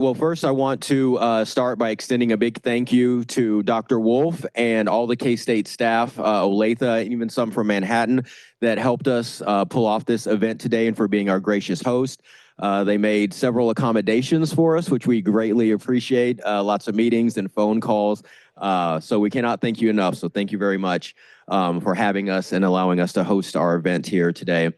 Well, first, I want to start by extending a big thank you to Dr. Wolf and all the K-State staff, Olathe, even some from Manhattan, that helped us pull off this event today and for being our gracious host. They made several accommodations for us, which we greatly appreciate, lots of meetings and phone calls. So we cannot thank you enough. So thank you very much for having us and allowing us to host our event here today.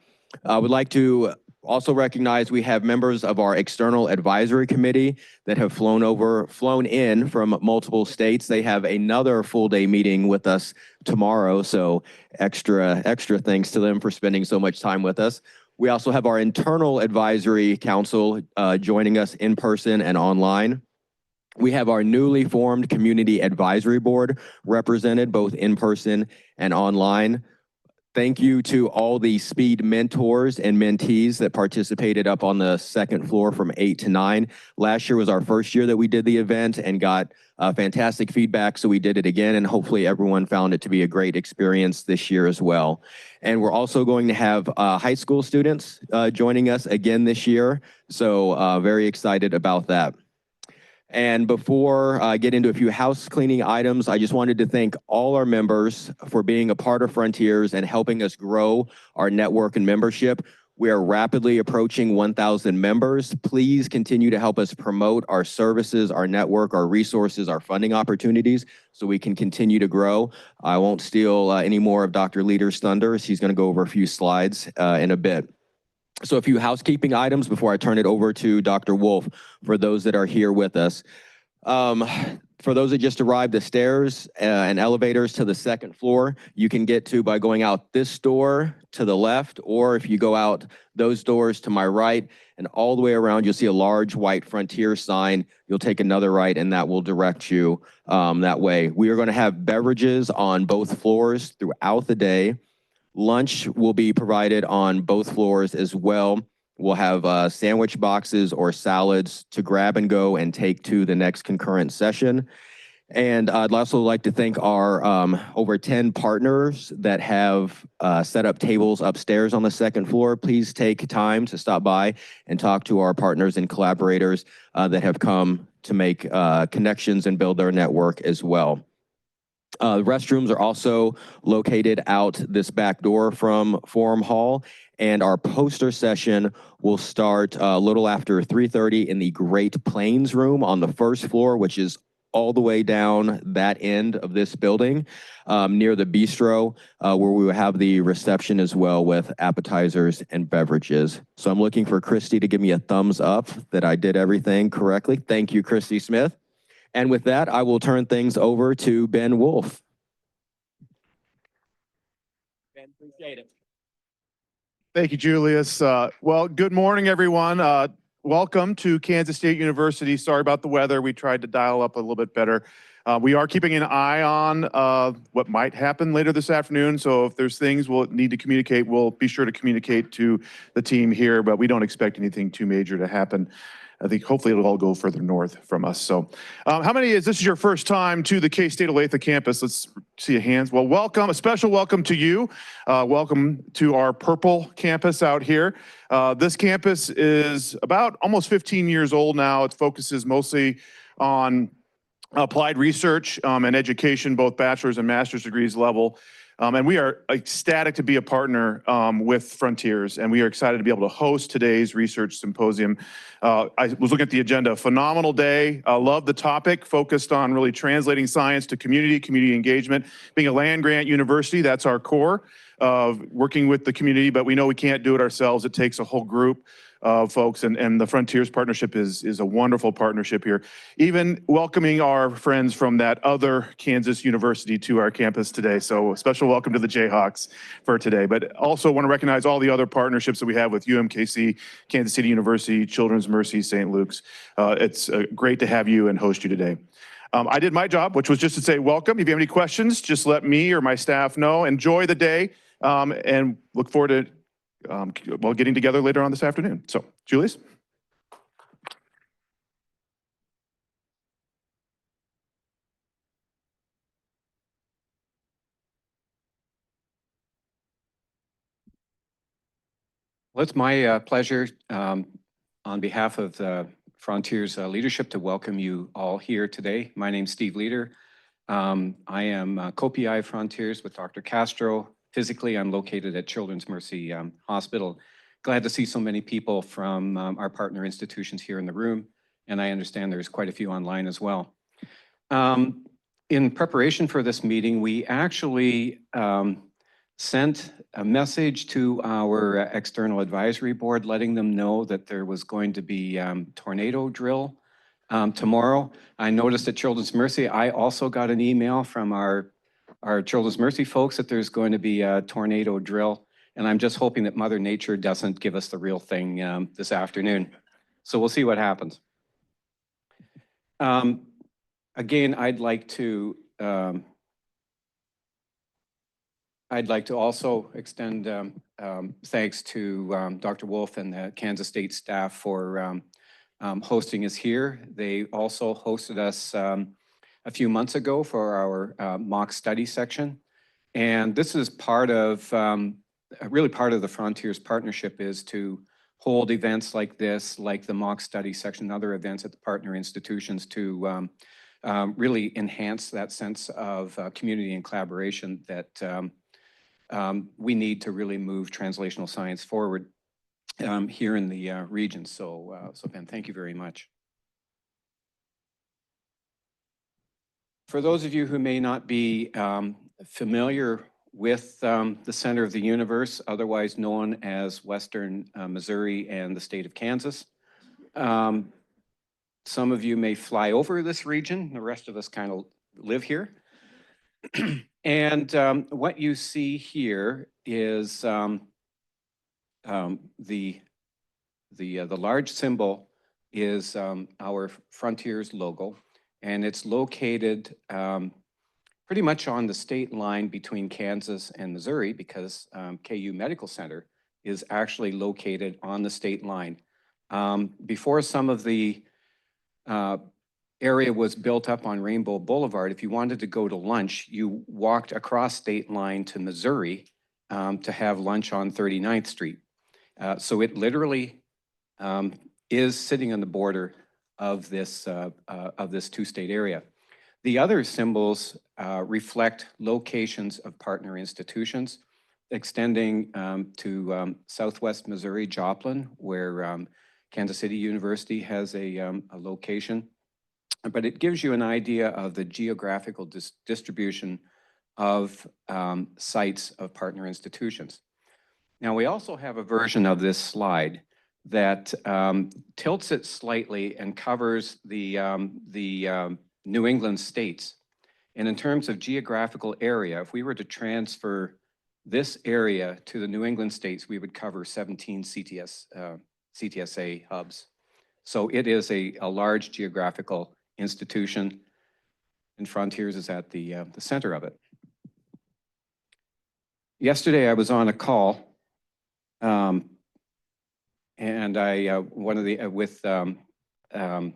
I would like to also recognize we have members of our external advisory committee that have flown in from multiple states. They have another full day meeting with us tomorrow. So extra thanks to them for spending so much time with us. We also have our internal advisory council joining us in person and online. We have our newly formed community advisory board represented both in person and online. Thank you to all the speed mentors and mentees that participated up on the second floor from 8 to 9. Last year was our first year that we did the event and got fantastic feedback, so we did it again, and hopefully everyone found it to be a great experience this year as well. And we're also going to have high school students joining us again this year, so very excited about that. And before I get into a few house cleaning items, I just wanted to thank all our members for being a part of Frontiers and helping us grow our network and membership. We are rapidly approaching 1,000 members. Please continue to help us promote our services, our network, our resources, our funding opportunities, so we can continue to grow. I won't steal any more of Dr. Leader's thunder. She's going to go over a few slides in a bit. So a few housekeeping items before I turn it over to Dr. Wolf for those that are here with us. For those that just arrived, the stairs and elevators to the second floor, you can get to by going out this door to the left, or if you go out those doors to my right and all the way around, you'll see a large white Frontier sign. You'll take another right and that will direct you that way. We are going to have beverages on both floors throughout the day. Lunch will be provided on both floors as well. We'll have sandwich boxes or salads to grab and go and take to the next concurrent session. And I'd also like to thank our over 10 partners that have set up tables upstairs on the second floor. Please take time to stop by and talk to our partners and collaborators that have come to make connections and build their network as well. Restrooms are also located out this back door from Forum Hall, and our poster session will start a little after 3:30 in the Great Plains room on the first floor, which is all the way down that end of this building, near the bistro, where we will have the reception as well with appetizers and beverages. So I'm looking for Christy to give me a thumbs up that I did everything correctly. Thank you, Christy Smith. And with that, I will turn things over to Ben Wolf. Ben, appreciate it. Thank you, Julius. Well, good morning, everyone. Welcome to Kansas State University. Sorry about the weather. We tried to dial up a little bit better. We are keeping an eye on what might happen later this afternoon. So if there's things we'll need to communicate, we'll be sure to communicate to the team here, but we don't expect anything too major to happen. I think hopefully it'll all go further north from us. So how many this is your first time to the K-State Olathe campus? Let's see a hands. Well, welcome, a special welcome to you. Welcome to our purple campus out here. This campus is about almost 15 years old now. It focuses mostly on applied research and education, both bachelor's and master's degrees level. And we are ecstatic to be a partner with Frontiers, and we are excited to be able to host today's research symposium. I was looking at the agenda, phenomenal day. I love the topic, focused on really translating science to community engagement. Being a land-grant university, that's our core of working with the community, but we know we can't do it ourselves. It takes a whole group of folks, and the Frontiers partnership is a wonderful partnership here. Even welcoming our friends from that other Kansas university to our campus today. So a special welcome to the Jayhawks for today, but also want to recognize all the other partnerships that we have with UMKC, Kansas City University, Children's Mercy, St. Luke's. It's great to have you and host you today. I did my job, which was just to say welcome. If you have any questions, just let me or my staff know. Enjoy the day and look forward to getting together later on this afternoon. So, Julius. Well, it's my pleasure on behalf of the Frontiers leadership to welcome you all here today. My name's Steve Leader. I am co-PI Frontiers with Dr. Castro. Physically, I'm located at Children's Mercy Hospital. Glad to see so many people from our partner institutions here in the room, and I understand there's quite a few online as well. In preparation for this meeting, we actually sent a message to our external advisory board letting them know that there was going to be tornado drill tomorrow. I noticed at Children's Mercy, I also got an email from our Children's Mercy folks that there's going to be a tornado drill, and I'm just hoping that Mother Nature doesn't give us the real thing this afternoon. So we'll see what happens. Again, I'd like to also extend thanks to Dr. Wolf and the Kansas State staff for hosting us here. They also hosted us a few months ago for our mock study section. And this is part of, really part of the Frontiers partnership is to hold events like this, like the mock study section, and other events at the partner institutions to really enhance that sense of community and collaboration that we need to really move translational science forward here in the region. So Ben, thank you very much. For those of you who may not be familiar with the center of the universe, otherwise known as Western Missouri and the state of Kansas, some of you may fly over this region. The rest of us kind of live here. And what you see here is the large symbol is our Frontiers logo, and it's located pretty much on the state line between Kansas and Missouri because KU Medical Center is actually located on the state line. Before some of the area was built up on Rainbow Boulevard, if you wanted to go to lunch, you walked across state line to Missouri to have lunch on 39th Street. So it literally is sitting on the border of this two-state area. The other symbols reflect locations of partner institutions extending to Southwest Missouri, Joplin, where Kansas City University has a location. But it gives you an idea of the geographical distribution of sites of partner institutions. Now, we also have a version of this slide that tilts it slightly and covers the New England states. And in terms of geographical area, if we were to transfer this area to the New England states, we would cover 17 CTSA hubs. So it is a large geographical institution, and Frontiers is at the center of it. Yesterday, I was on a call, and I with BioNexus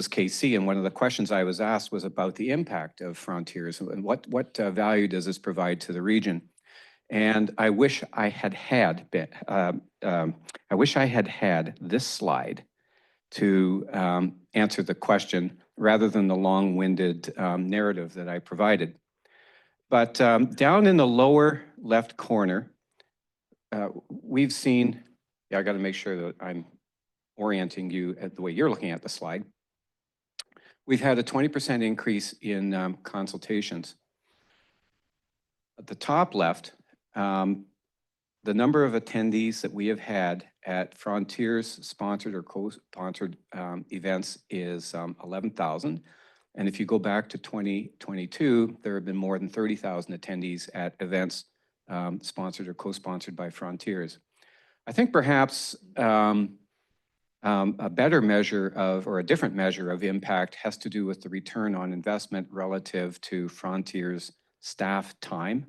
KC, and one of the questions I was asked was about the impact of Frontiers and what value does this provide to the region. And I wish I had had this slide to answer the question rather than the long-winded narrative that I provided. But down in the lower left corner, we've seen, yeah, I got to make sure that I'm orienting you at the way you're looking at the slide. We've had a 20% increase in consultations. At the top left, the number of attendees that we have had at Frontiers sponsored or co-sponsored events is 11,000. And if you go back to 2022, there have been more than 30,000 attendees at events sponsored or co-sponsored by Frontiers. I think perhaps a better measure of, or a different measure of impact has to do with the return on investment relative to Frontiers staff time.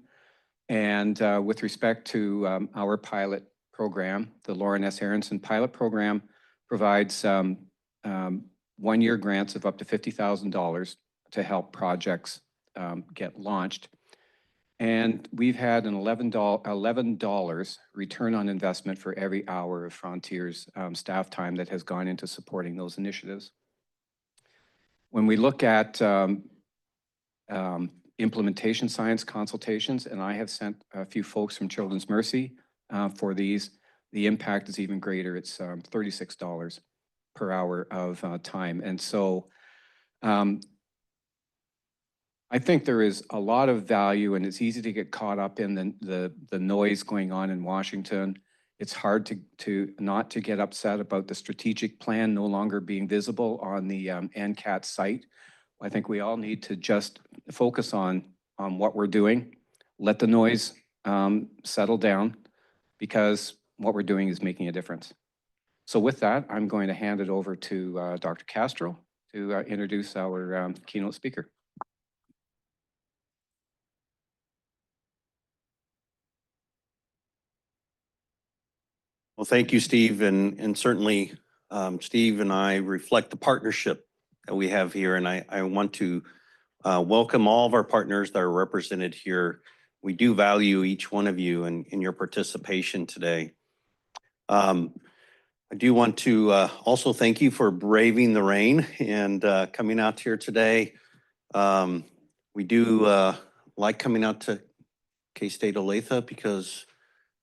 And with respect to our pilot program, the Lauren S. Aronson pilot program provides one-year grants of up to $50,000 to help projects get launched. And we've had an $11 return on investment for every hour of Frontiers staff time that has gone into supporting those initiatives. When we look at implementation science consultations, and I have sent a few folks from Children's Mercy for these, the impact is even greater. It's $36 per hour of time. And so I think there is a lot of value, and it's easy to get caught up in the noise going on in Washington. It's hard to not to get upset about the strategic plan no longer being visible on the NCAT site. I think we all need to just focus on what we're doing, let the noise settle down, because what we're doing is making a difference. So with that, I'm going to hand it over to Dr. Castro to introduce our keynote speaker. Well, thank you, Steve. And certainly, Steve and I reflect the partnership that we have here. And I want to welcome all of our partners that are represented here. We do value each one of you and your participation today. I do want to also thank you for braving the rain and coming out here today. We do like coming out to K-State Olathe because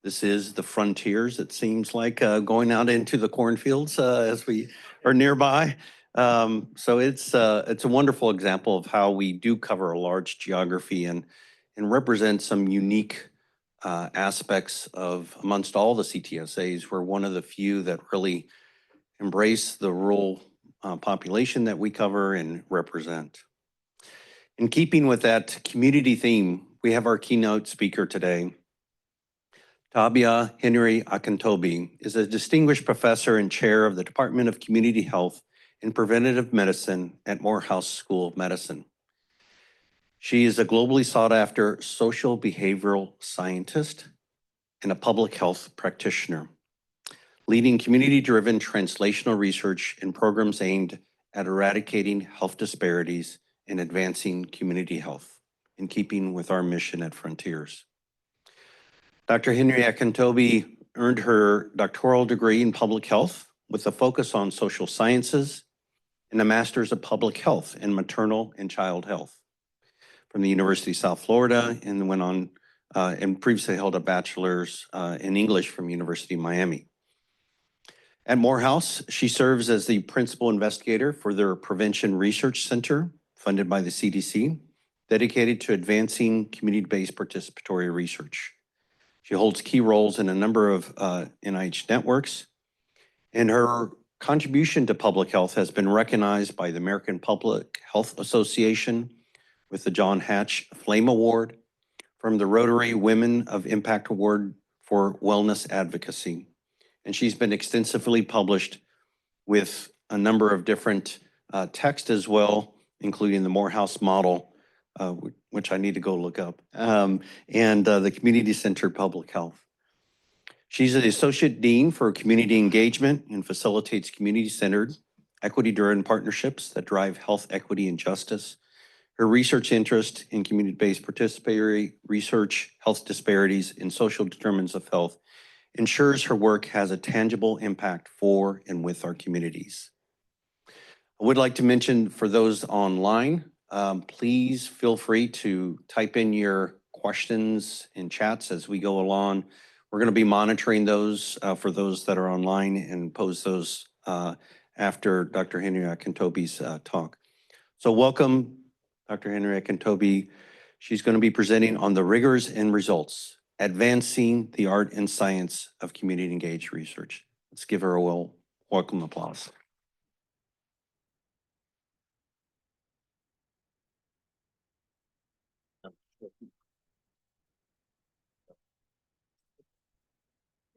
this is the frontiers, it seems like, going out into the cornfields as we are nearby. So it's a wonderful example of how we do cover a large geography and represent some unique aspects of amongst all the CTSAs. We're one of the few that really embrace the rural population that we cover and represent. In keeping with that community theme, we have our keynote speaker today. Tabia Henry Akintobi is a distinguished professor and chair of the Department of Community Health and Preventative Medicine at Morehouse School of Medicine. She is a globally sought after social behavioral scientist and a public health practitioner, leading community-driven translational research and programs aimed at eradicating health disparities and advancing community health, in keeping with our mission at Frontiers. Dr. Henry Akintobi earned her doctoral degree in public health with a focus on social sciences and a master's of public health in maternal and child health from the University of South Florida, and went on and previously held a bachelor's in English from University of Miami. At Morehouse, she serves as the principal investigator for their Prevention Research Center, funded by the CDC, dedicated to advancing community-based participatory research. She holds key roles in a number of NIH networks, and her contribution to public health has been recognized by the American Public Health Association with the John Hatch Flame Award, from the Rotary Women of Impact Award for Wellness Advocacy. And she's been extensively published with a number of different texts as well, including the Morehouse model, which I need to go look up, and the Community Centered Public Health. She's the Associate Dean for Community Engagement and facilitates community-centered, equity-driven partnerships that drive health equity and justice. Her research interest in community-based participatory research, health disparities, and social determinants of health ensures her work has a tangible impact for and with our communities. I would like to mention for those online, please feel free to type in your questions in chats as we go along. We're going to be monitoring those for those that are online and pose those after Dr. Henry Akintobi's talk. So welcome, Dr. Henry Akintobi. She's going to be presenting on the rigors and results, advancing the art and science of community engaged research. Let's give her a welcome applause.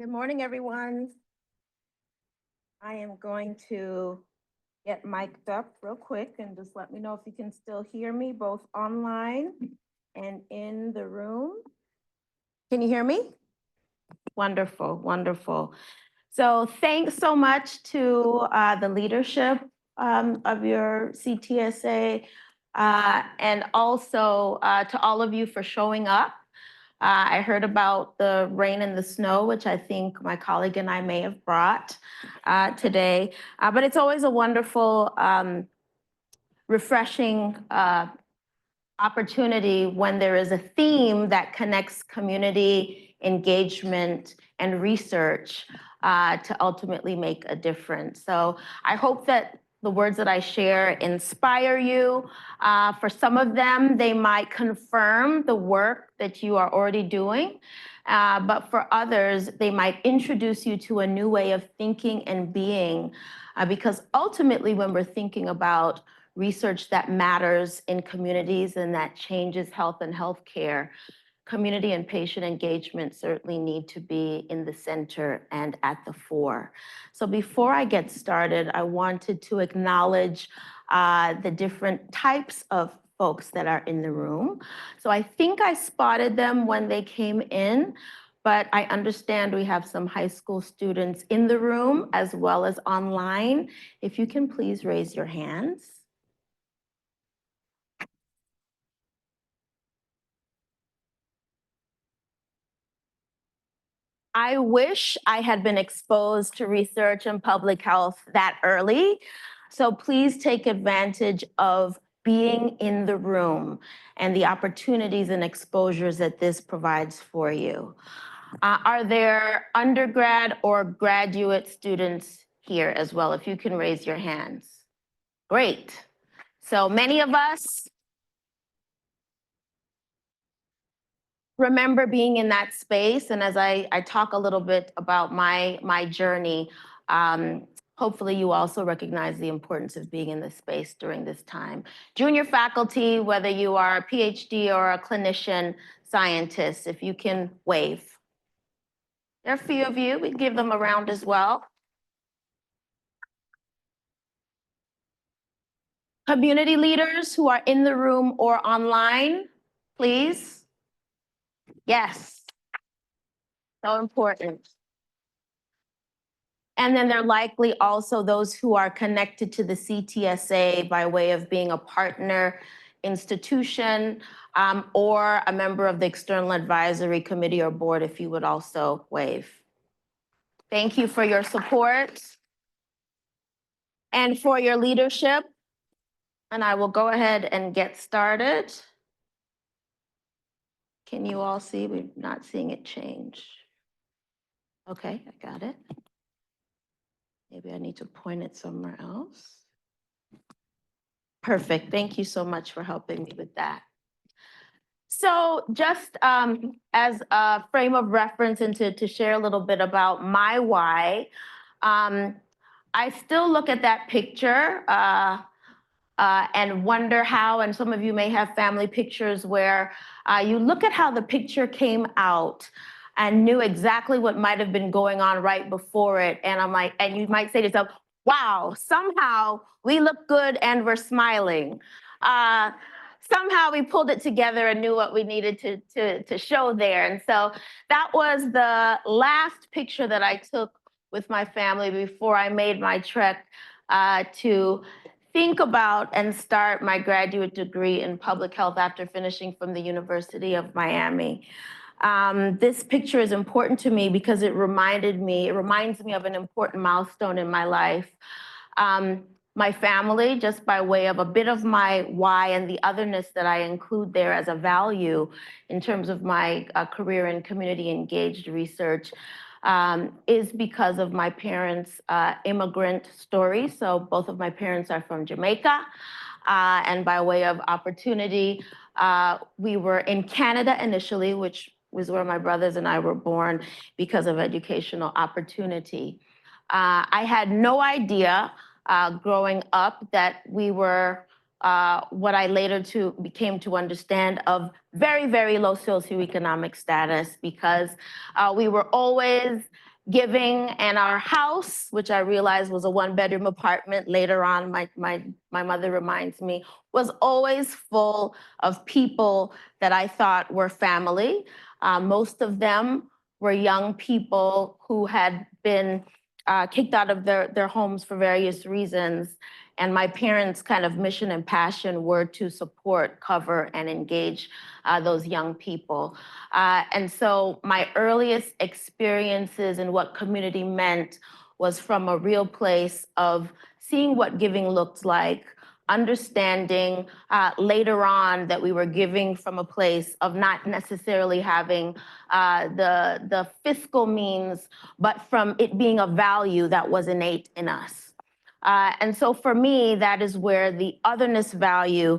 Good morning, everyone. I am going to get mic'd up real quick and just let me know if you can still hear me, both online and in the room. Can you hear me? Wonderful, wonderful. So thanks so much to the leadership of your CTSA and also to all of you for showing up I heard about the rain and the snow, which I think my colleague and I may have brought today. But it's always a wonderful, refreshing opportunity when there is a theme that connects community engagement and research to ultimately make a difference. So I hope that the words that I share inspire you. For some of them, they might confirm the work that you are already doing. But for others, they might introduce you to a new way of thinking and being. Because ultimately, when we're thinking about research that matters in communities and that changes health and healthcare, community and patient engagement certainly need to be in the center and at the fore. So before I get started, I wanted to acknowledge the different types of folks that are in the room. So I think I spotted them when they came in, but I understand we have some high school students in the room as well as online. If you can please raise your hands. I wish I had been exposed to research and public health that early. So please take advantage of being in the room and the opportunities and exposures that this provides for you. Are there undergrad or graduate students here as well? If you can raise your hands. Great. So many of us remember being in that space. And as I talk a little bit about my journey, hopefully you also recognize the importance of being in this space during this time. Junior faculty, whether you are a PhD or a clinician scientist, if you can wave. There are a few of you, we can give them a round as well. Community leaders who are in the room or online, please. Yes, so important. And then there are likely also those who are connected to the CTSA by way of being a partner institution or a member of the External Advisory Committee or board, if you would also wave. Thank you for your support and for your leadership. And I will go ahead and get started. Can you all see? We're not seeing it change. Okay, I got it. Maybe I need to point it somewhere else. Perfect. Thank you so much for helping me with that. So just as a frame of reference and to share a little bit about my why, I still look at that picture and wonder how, and some of you may have family pictures where you look at how the picture came out and knew exactly what might have been going on right before it. And I'm like, and you might say to yourself, wow, somehow we look good and we're smiling. Somehow we pulled it together and knew what we needed to show there. And so that was the last picture that I took with my family before I made my trek to think about and start my graduate degree in public health after finishing from the University of Miami. This picture is important to me because it reminds me of an important milestone in my life. My family, just by way of a bit of my why and the otherness that I include there as a value in terms of my career in community engaged research, is because of my parents' immigrant story. So both of my parents are from Jamaica. And by way of opportunity, we were in Canada initially, which was where my brothers and I were born because of educational opportunity. I had no idea growing up that we were what I later became to understand of very, very low socioeconomic status because we were always giving, and our house, which I realized was a one-bedroom apartment later on, my mother reminds me, was always full of people that I thought were family. Most of them were young people who had been kicked out of their homes for various reasons. And my parents' kind of mission and passion were to support, cover, and engage those young people. And so my earliest experiences in what community meant was from a real place of seeing what giving looked like, understanding later on that we were giving from a place of not necessarily having the fiscal means, but from it being a value that was innate in us. And so for me, that is where the otherness value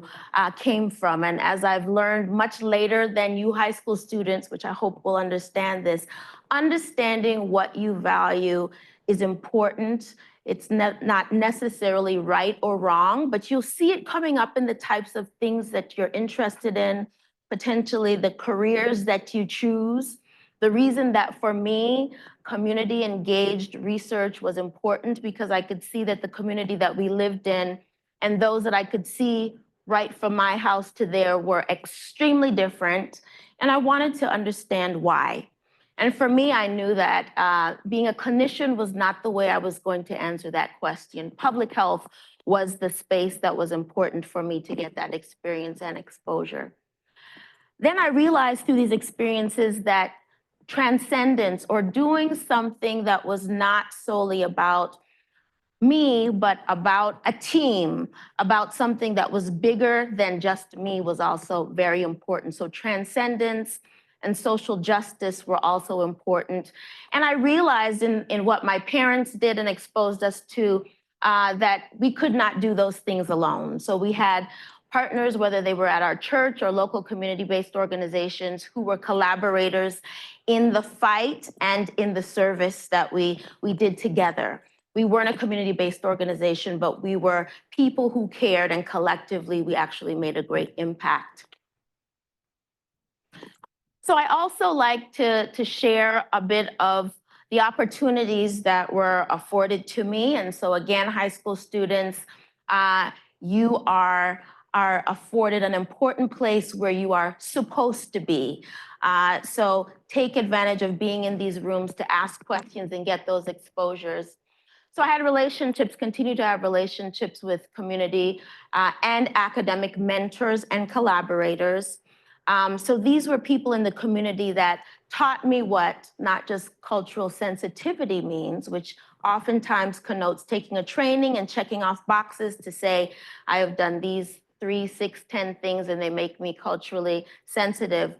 came from. And as I've learned much later than you high school students, which I hope will understand this, understanding what you value is important. It's not necessarily right or wrong, but you'll see it coming up in the types of things that you're interested in, potentially the careers that you choose. The reason that for me, community engaged research was important because I could see that the community that we lived in and those that I could see right from my house to there were extremely different. And I wanted to understand why. And for me, I knew that being a clinician was not the way I was going to answer that question. Public health was the space that was important for me to get that experience and exposure. Then I realized through these experiences that transcendence or doing something that was not solely about me, but about a team, about something that was bigger than just me was also very important. So transcendence and social justice were also important. And I realized in what my parents did and exposed us to that we could not do those things alone. So we had partners, whether they were at our church or local community-based organizations, who were collaborators in the fight and in the service that we did together. We weren't a community-based organization, but we were people who cared, and collectively we actually made a great impact. So I also like to share a bit of the opportunities that were afforded to me. And so again, high school students, you are afforded an important place where you are supposed to be. So take advantage of being in these rooms to ask questions and get those exposures. So I had relationships, continue to have relationships with community and academic mentors and collaborators. So these were people in the community that taught me what not just cultural sensitivity means, which oftentimes connotes taking a training and checking off boxes to say, I have done these 3, 6, 10 things and they make me culturally sensitive.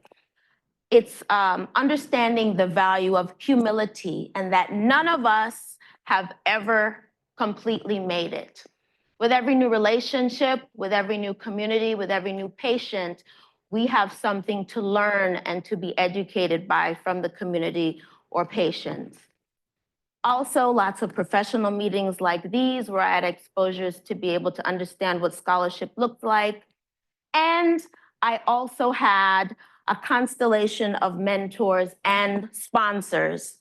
It's understanding the value of humility and that none of us have ever completely made it. With every new relationship, with every new community, with every new patient, we have something to learn and to be educated by from the community or patients. Also, lots of professional meetings like these where I had exposures to be able to understand what scholarship looked like. And I also had a constellation of mentors and sponsors,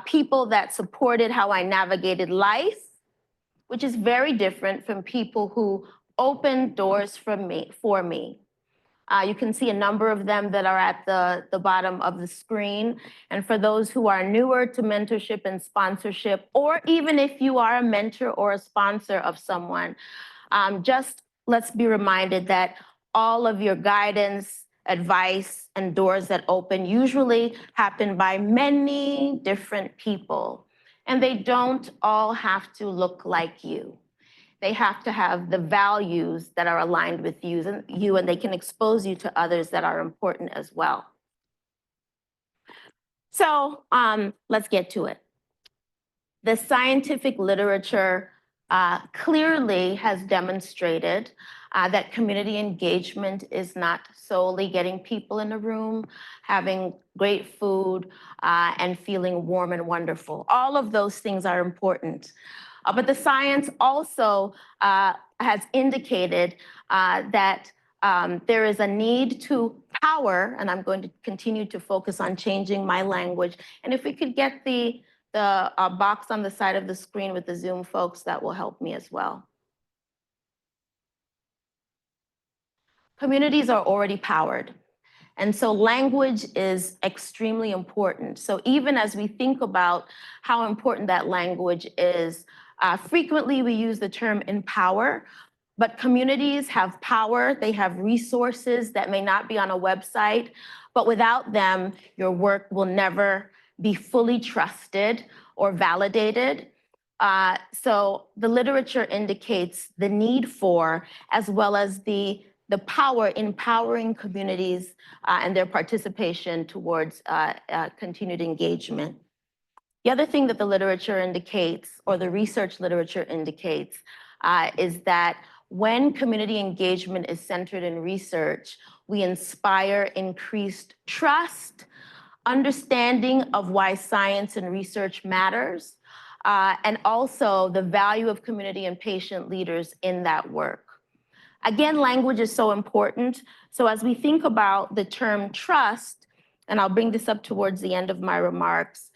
people that supported how I navigated life, which is very different from people who opened doors for me. You can see a number of them that are at the bottom of the screen. And for those who are newer to mentorship and sponsorship, or even if you are a mentor or a sponsor of someone, just let's be reminded that all of your guidance, advice, and doors that open usually happen by many different people. And they don't all have to look like you. They have to have the values that are aligned with you, and they can expose you to others that are important as well. So let's get to it. The scientific literature clearly has demonstrated that community engagement is not solely getting people in a room, having great food, and feeling warm and wonderful. All of those things are important. But the science also has indicated that there is a need to power, and I'm going to continue to focus on changing my language. And if we could get the box on the side of the screen with the Zoom folks, that will help me as well. Communities are already powered. And so language is extremely important. So even as we think about how important that language is, Frequently, we use the term empower, but communities have power. They have resources that may not be on a website, but without them, your work will never be fully trusted or validated. So the literature indicates the need for, as well as the power, empowering communities and their participation towards continued engagement. The other thing that the literature indicates, or the research literature indicates, is that when community engagement is centered in research, we inspire increased trust, understanding of why science and research matters, and also the value of community and patient leaders in that work. Again, language is so important. So as we think about the term trust, and I'll bring this up towards the end of my remarks,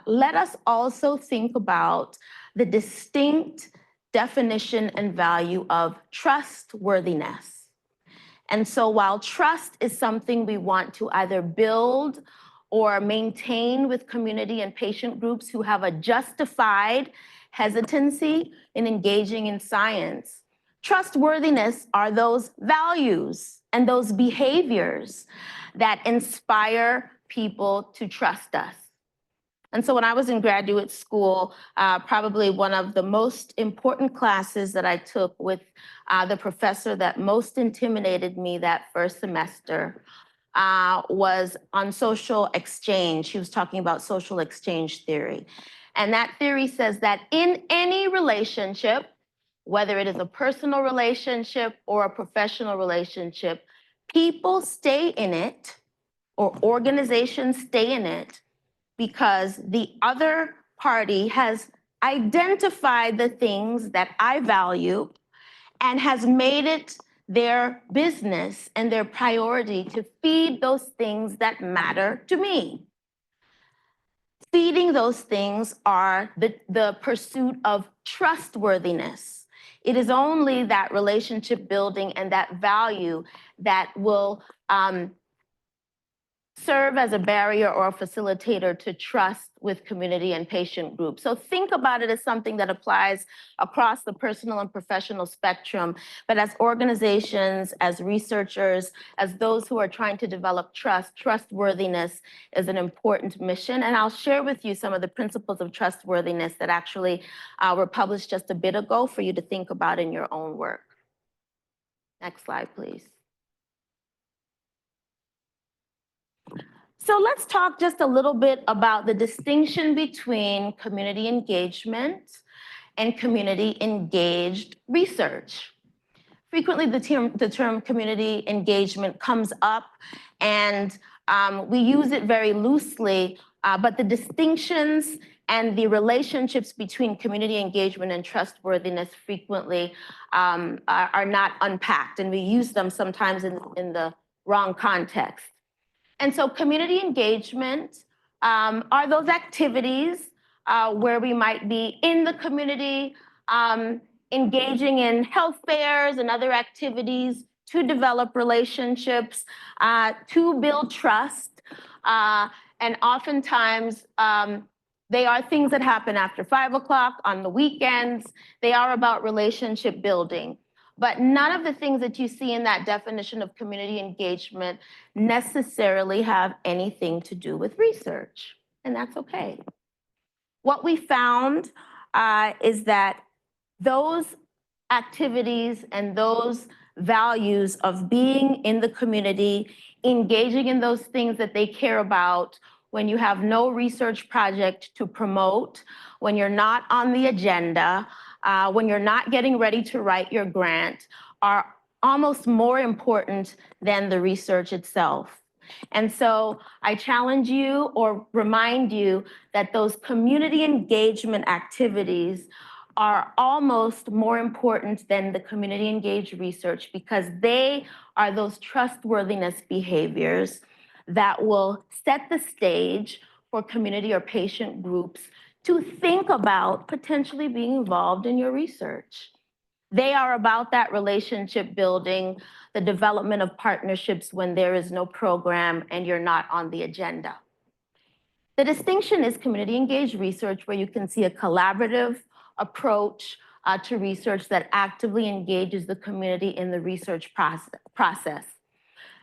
let us also think about the distinct definition and value of trustworthiness. And so while trust is something we want to either build or maintain with community and patient groups who have a justified hesitancy in engaging in science, trustworthiness are those values and those behaviors that inspire people to trust us. And so when I was in graduate school, probably one of the most important classes that I took with the professor that most intimidated me that first semester was on social exchange. He was talking about social exchange theory. And that theory says that in any relationship, whether it is a personal relationship or a professional relationship, people stay in it, or organizations stay in it, because the other party has identified the things that I value and has made it their business and their priority to feed those things that matter to me. Feeding those things are the pursuit of trustworthiness. It is only that relationship building and that value that will serve as a barrier or a facilitator to trust with community and patient groups. So think about it as something that applies across the personal and professional spectrum, but as organizations, as researchers, as those who are trying to develop trust, trustworthiness is an important mission. And I'll share with you some of the principles of trustworthiness that actually were published just a bit ago for you to think about in your own work. Next slide, please. So let's talk just a little bit about the distinction between community engagement and community engaged research. Frequently, the term community engagement comes up, and we use it very loosely, but the distinctions and the relationships between community engagement and trustworthiness frequently are not unpacked, and we use them sometimes in the wrong context. And so community engagement are those activities where we might be in the community, engaging in health fairs and other activities to develop relationships, to build trust. And oftentimes, they are things that happen after 5 o'clock on the weekends. They are about relationship building. But none of the things that you see in that definition of community engagement necessarily have anything to do with research, and that's okay. What we found is that those activities and those values of being in the community, engaging in those things that they care about, when you have no research project to promote, when you're not on the agenda, when you're not getting ready to write your grant, are almost more important than the research itself. And so I challenge you or remind you that those community engagement activities are almost more important than the community engaged research, because they are those trustworthiness behaviors that will set the stage for community or patient groups to think about potentially being involved in your research. They are about that relationship building, the development of partnerships when there is no program and you're not on the agenda. The distinction is community engaged research, where you can see a collaborative, approach to research that actively engages the community in the research process.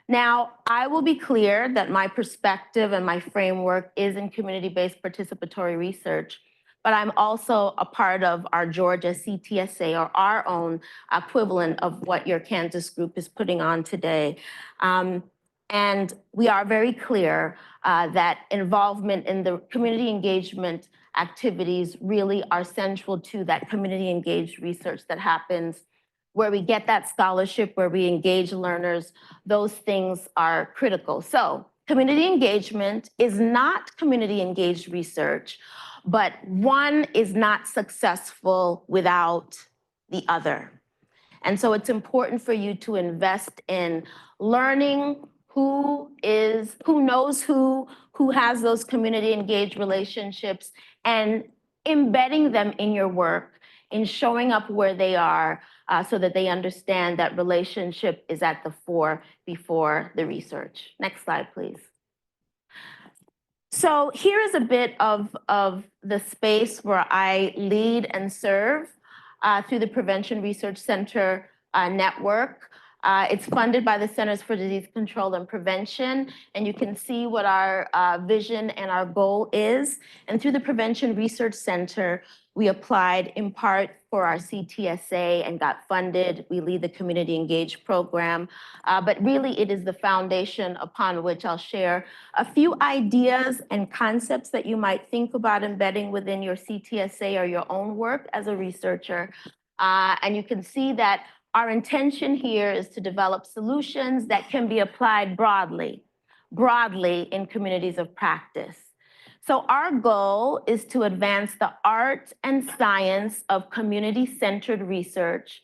Now, I will be clear that my perspective and my framework is in community-based participatory research, but I'm also a part of our Georgia CTSA, or our own equivalent of what your Kansas group is putting on today. And we are very clear that involvement in the community engagement activities really are central to that community engaged research that happens, where we get that scholarship, where we engage learners. Those things are critical. So community engagement is not community engaged research, but one is not successful without the other. And so it's important for you to invest in learning who knows who has those community engaged relationships, and embedding them in your work, in showing up where they are, so that they understand that relationship is at the fore before the research. Next slide, please. So here is a bit of the space where I lead and serve through the Prevention Research Center network. It's funded by the Centers for Disease Control and Prevention, and you can see what our vision and our goal is. And through the Prevention Research Center, we applied in part for our CTSA and got funded. We lead the Community Engaged program, but really it is the foundation upon which I'll share a few ideas and concepts that you might think about embedding within your CTSA or your own work as a researcher. And you can see that our intention here is to develop solutions that can be applied broadly in communities of practice. So our goal is to advance the art and science of community-centered research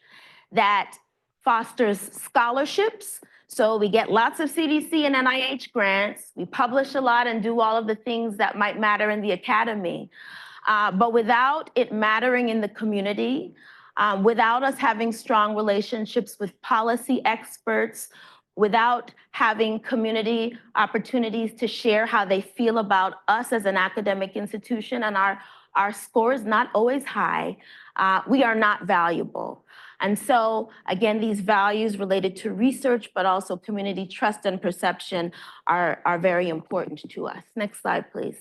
that fosters scholarships. So we get lots of CDC and NIH grants. We publish a lot and do all of the things that might matter in the academy. But without it mattering in the community, without us having strong relationships with policy experts, without having community opportunities to share how they feel about us as an academic institution, and our score is not always high, we are not valuable. And so, again, these values related to research, but also community trust and perception are very important to us. Next slide, please.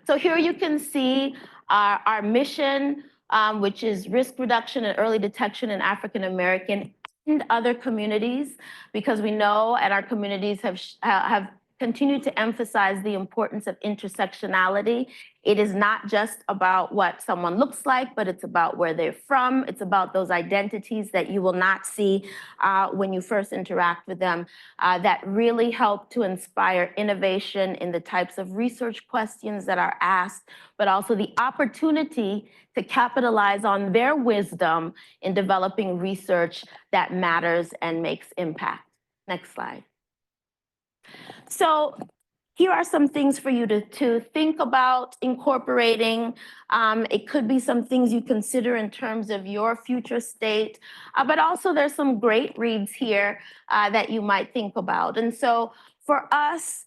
So here you can see our mission, which is risk reduction and early detection in African American and other communities, because we know and our communities have continued to emphasize the importance of intersectionality. It is not just about what someone looks like, but it's about where they're from. It's about those identities that you will not see when you first interact with them, that really help to inspire innovation in the types of research questions that are asked, but also the opportunity to capitalize on their wisdom in developing research that matters and makes impact. Next slide. So here are some things for you to think about incorporating. It could be some things you consider in terms of your future state, but also there's some great reads here that you might think about. And so for us,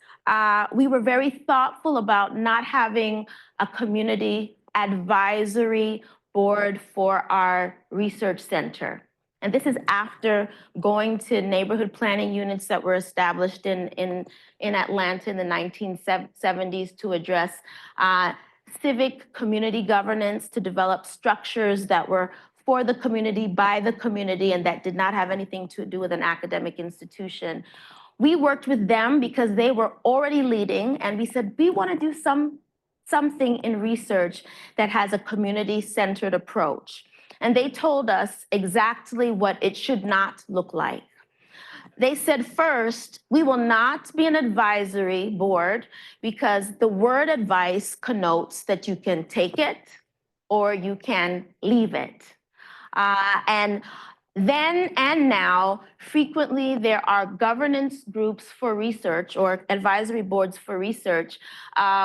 we were very thoughtful about not having a community advisory board for our research center. And this is after going to neighborhood planning units that were established in Atlanta in the 1970s to address civic community governance, to develop structures that were for the community, by the community, and that did not have anything to do with an academic institution. We worked with them because they were already leading, and we said, we want to do something in research that has a community-centered approach. And they told us exactly what it should not look like. They said, first, we will not be an advisory board because the word advice connotes that you can take it or you can leave it. And then and now, frequently there are governance groups for research or advisory boards for research,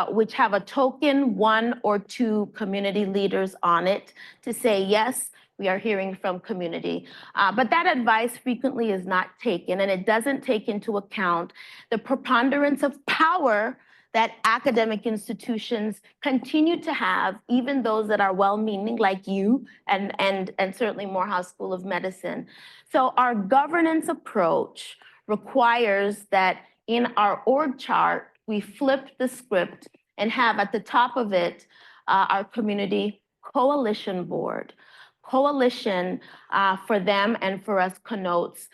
which have a token 1 or 2 community leaders on it to say, yes, we are hearing from community. But that advice frequently is not taken, and it doesn't take into account the preponderance of power that academic institutions continue to have, even those that are well-meaning like you and certainly Morehouse School of Medicine. So our governance approach requires that in our org chart, we flip the script and have at the top of it our community coalition board. Coalition for them and for us connotes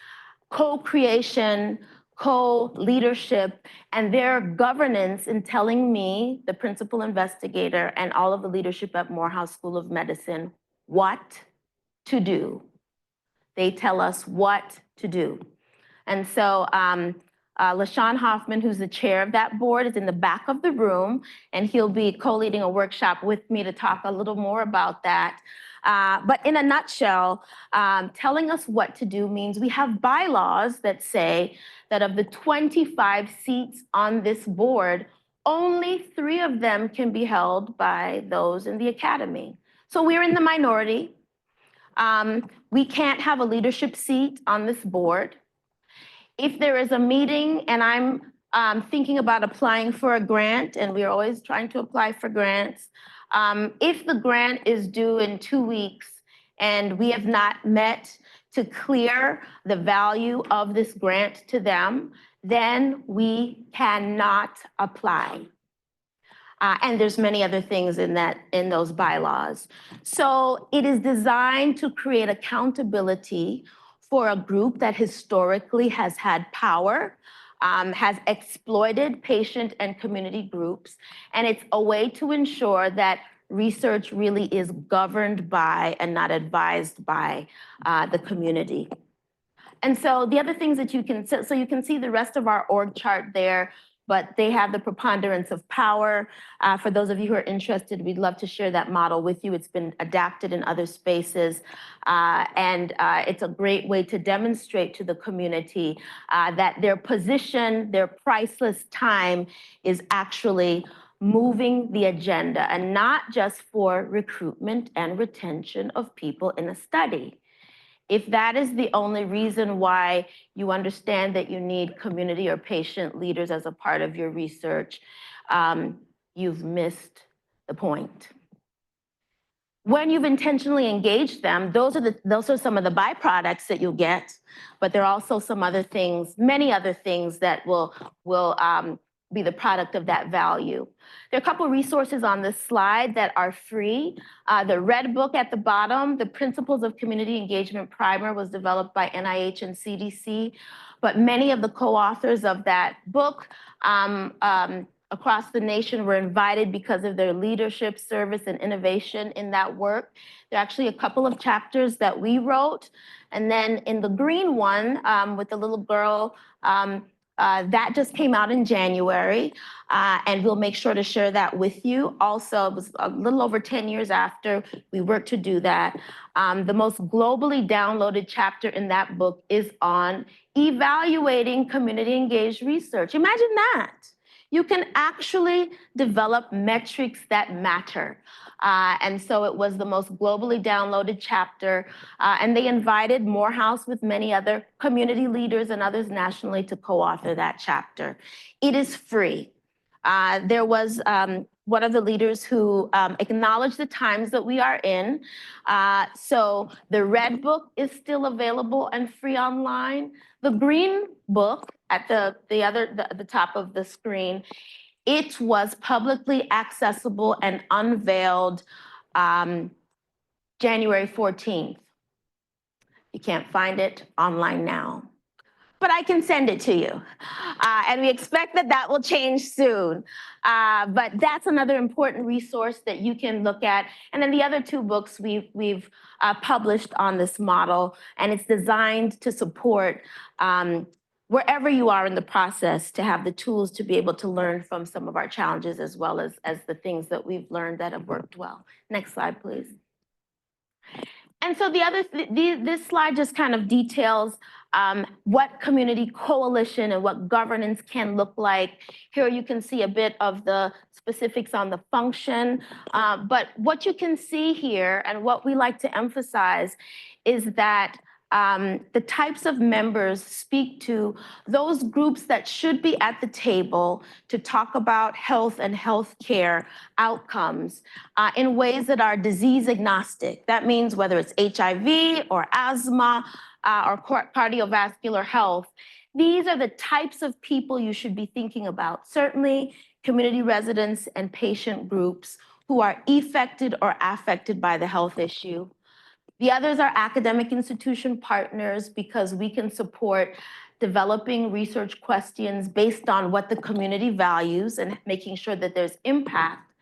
co-creation, co-leadership, and their governance in telling me, the principal investigator, and all of the leadership at Morehouse School of Medicine, what to do. They tell us what to do. And so LaShawn Hoffman, who's the chair of that board, is in the back of the room, and he'll be co-leading a workshop with me to talk a little more about that. But in a nutshell, telling us what to do means we have bylaws that say that of the 25 seats on this board, only 3 of them can be held by those in the academy. So we're in the minority. We can't have a leadership seat on this board. If there is a meeting and I'm thinking about applying for a grant, and we're always trying to apply for grants, if the grant is due in 2 weeks and we have not met to clear the value of this grant to them, then we cannot apply. And there's many other things in those bylaws. So it is designed to create accountability for a group that historically has had power, has exploited patient and community groups, and it's a way to ensure that research really is governed by and not advised by the community. And so the other things that you can, so you can see the rest of our org chart there, but they have the preponderance of power. For those of you who are interested, we'd love to share that model with you. It's been adapted in other spaces. And it's a great way to demonstrate to the community that their position, their priceless time is actually moving the agenda, and not just for recruitment and retention of people in a study. If that is the only reason why you understand that you need community or patient leaders as a part of your research, you've missed the point. When you've intentionally engaged them, those are some of the byproducts that you'll get, but there are also some other things, many other things that will be the product of that value. There are a couple of resources on this slide that are free. The red book at the bottom, the Principles of Community Engagement Primer, was developed by NIH and CDC, but many of the co-authors of that book across the nation were invited because of their leadership, service, and innovation in that work. There are actually a couple of chapters that we wrote. And then in the green one with the little girl, that just came out in January, and we'll make sure to share that with you. Also, it was a little over 10 years after we worked to do that. The most globally downloaded chapter in that book is on evaluating community engaged research. Imagine that. You can actually develop metrics that matter. And so it was the most globally downloaded chapter. And they invited Morehouse with many other community leaders and others nationally to co-author that chapter. It is free. There was one of the leaders who acknowledged the times that we are in. So the red book is still available and free online. The green book at the top of the screen, it was publicly accessible and unveiled January 14th. You can't find it online now, but I can send it to you. And we expect that will change soon. But that's another important resource that you can look at. And then the other 2 books we've published on this model, and it's designed to support wherever you are in the process, to have the tools to be able to learn from some of our challenges as well as the things that we've learned that have worked well. Next slide, please. And so this slide just kind of details what community coalition and what governance can look like. Here you can see a bit of the specifics on the function, but what you can see here and what we like to emphasize is that The types of members speak to those groups that should be at the table to talk about health and healthcare outcomes in ways that are disease agnostic. That means whether it's HIV or asthma or cardiovascular health, these are the types of people you should be thinking about. Certainly, community residents and patient groups who are affected or affected by the health issue. The others are academic institution partners because we can support developing research questions based on what the community values and making sure that there's impact.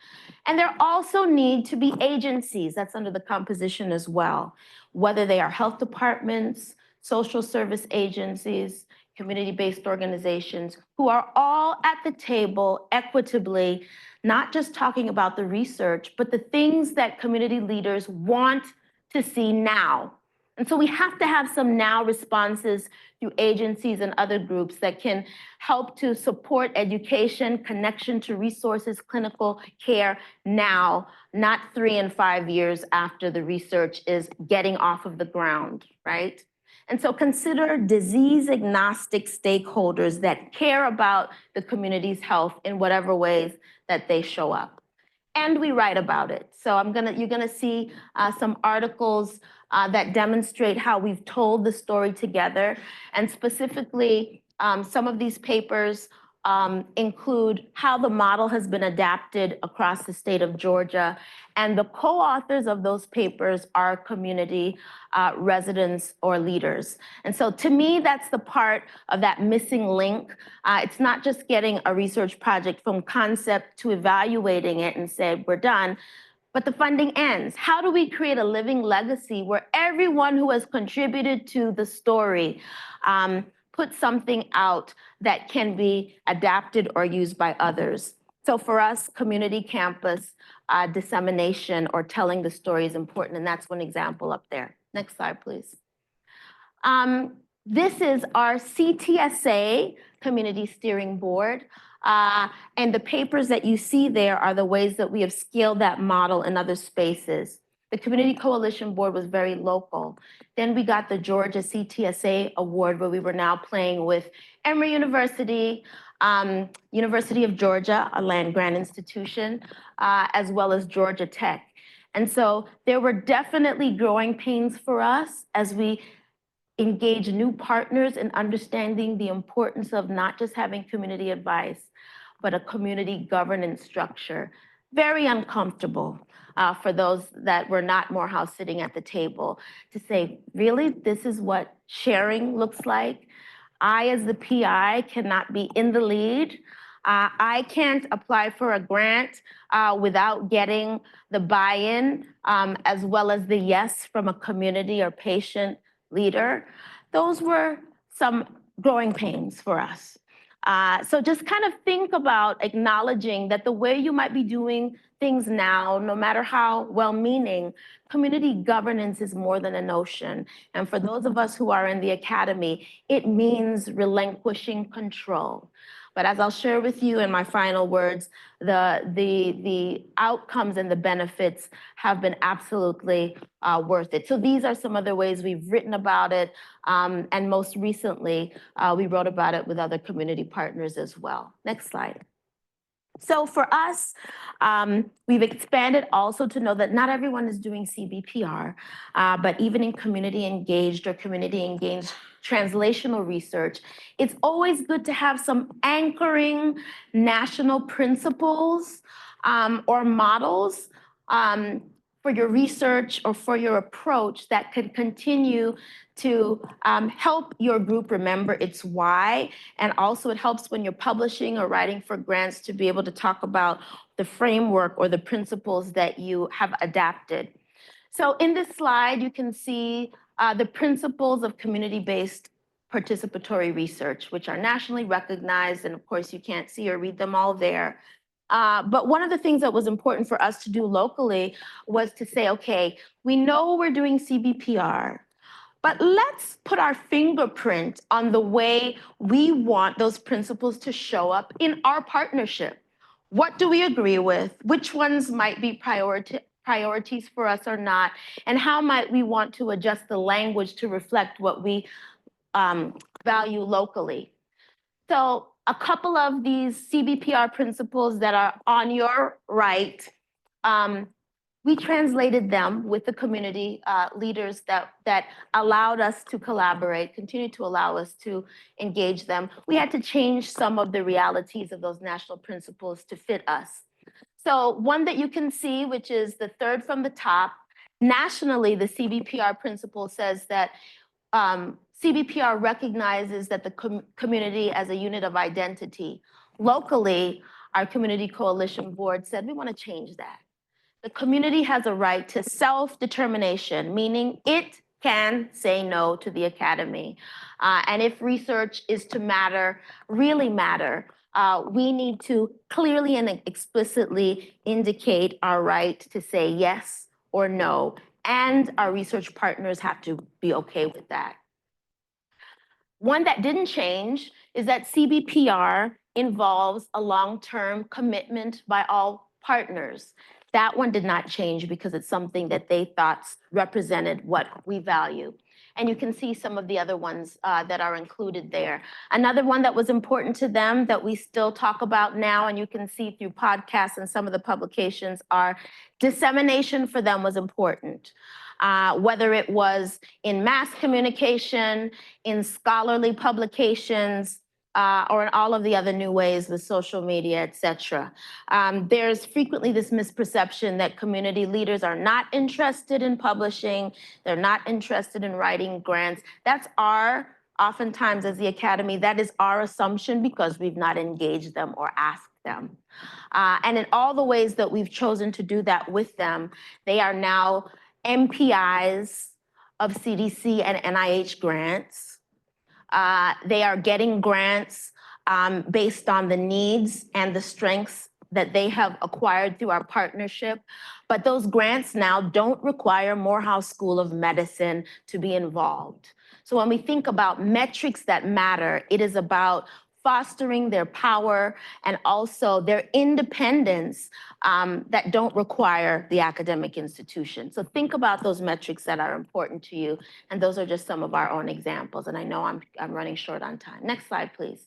And there also need to be agencies, that's under the composition as well, whether they are health departments, social service agencies, community-based organizations, who are all at the table equitably, not just talking about the research, but the things that community leaders want to see now. And so we have to have some now responses through agencies and other groups that can help to support education, connection to resources, clinical care now, not 3 and 5 years after the research is getting off of the ground, right? And so consider disease agnostic stakeholders that care about the community's health in whatever ways that they show up. And we write about it. So you're gonna see some articles that demonstrate how we've told the story together. And specifically, some of these papers include how the model has been adapted across the state of Georgia. And the co-authors of those papers are community residents or leaders. And so to me, that's the part of that missing link. It's not just getting a research project from concept to evaluating it and say, we're done, but the funding ends. How do we create a living legacy where everyone who has contributed to the story put something out that can be adapted or used by others? So for us, community campus dissemination or telling the story is important, and that's one example up there. Next slide, please. This is our CTSA Community Steering Board. And the papers that you see there are the ways that we have scaled that model in other spaces. The Community Coalition Board was very local. Then we got the Georgia CTSA Award, where we were now playing with Emory University, University of Georgia, a land-grant institution, as well as Georgia Tech. And so there were definitely growing pains for us as we engage new partners in understanding the importance of not just having community advice, but a community governance structure. Very uncomfortable for those that were not Morehouse sitting at the table to say, really, this is what sharing looks like? I, as the PI, cannot be in the lead. I can't apply for a grant without getting the buy-in as well as the yes from a community or patient leader. Those were some growing pains for us. So just kind of think about acknowledging that the way you might be doing things now, no matter how well-meaning, community governance is more than a notion. And for those of us who are in the academy, it means relinquishing control. But as I'll share with you in my final words, the outcomes and the benefits have been absolutely worth it. So these are some other ways we've written about it. And most recently, we wrote about it with other community partners as well. Next slide. So for us, we've expanded also to know that not everyone is doing CBPR, but even in community engaged or community engaged translational research, it's always good to have some anchoring national principles or models for your research or for your approach that could continue to help your group remember its why. And also it helps when you're publishing or writing for grants to be able to talk about the framework or the principles that you have adapted. So in this slide, you can see the principles of community-based participatory research, which are nationally recognized. And of course, you can't see or read them all there. But one of the things that was important for us to do locally was to say, okay, we know we're doing CBPR, but let's put our fingerprint on the way we want those principles to show up in our partnership. What do we agree with? Which ones might be priorities for us or not, and how might we want to adjust the language to reflect what we value locally. So a couple of these CBPR principles that are on your right, we translated them with the community leaders that allowed us to collaborate, continue to allow us to engage them. We had to change some of the realities of those national principles to fit us. So one that you can see, which is the third from the top, nationally, the CBPR principle says that CBPR recognizes that the community as a unit of identity. Locally, our community coalition board said, we want to change that. The community has a right to self-determination, meaning it can say no to the academy. And if research is to matter, really matter, we need to clearly and explicitly indicate our right to say yes or no, and our research partners have to be okay with that. One that didn't change is that CBPR involves a long-term commitment by all partners. That one did not change because it's something that they thought represented what we value. And you can see some of the other ones that are included there. Another one that was important to them that we still talk about now, and you can see through podcasts and some of the publications, are dissemination for them was important. Whether it was in mass communication, in scholarly publications, or in all of the other new ways with social media, et cetera. There's frequently this misperception that community leaders are not interested in publishing, they're not interested in writing grants. That's oftentimes as the Academy, that is our assumption because we've not engaged them or asked them. And in all the ways that we've chosen to do that with them, they are now MPIs of CDC and NIH grants. They are getting grants based on the needs and the strengths that they have acquired through our partnership. But those grants now don't require Morehouse School of Medicine to be involved. So when we think about metrics that matter, it is about fostering their power and also their independence that don't require the academic institution. So think about those metrics that are important to you. And those are just some of our own examples. And I know I'm running short on time. Next slide, please.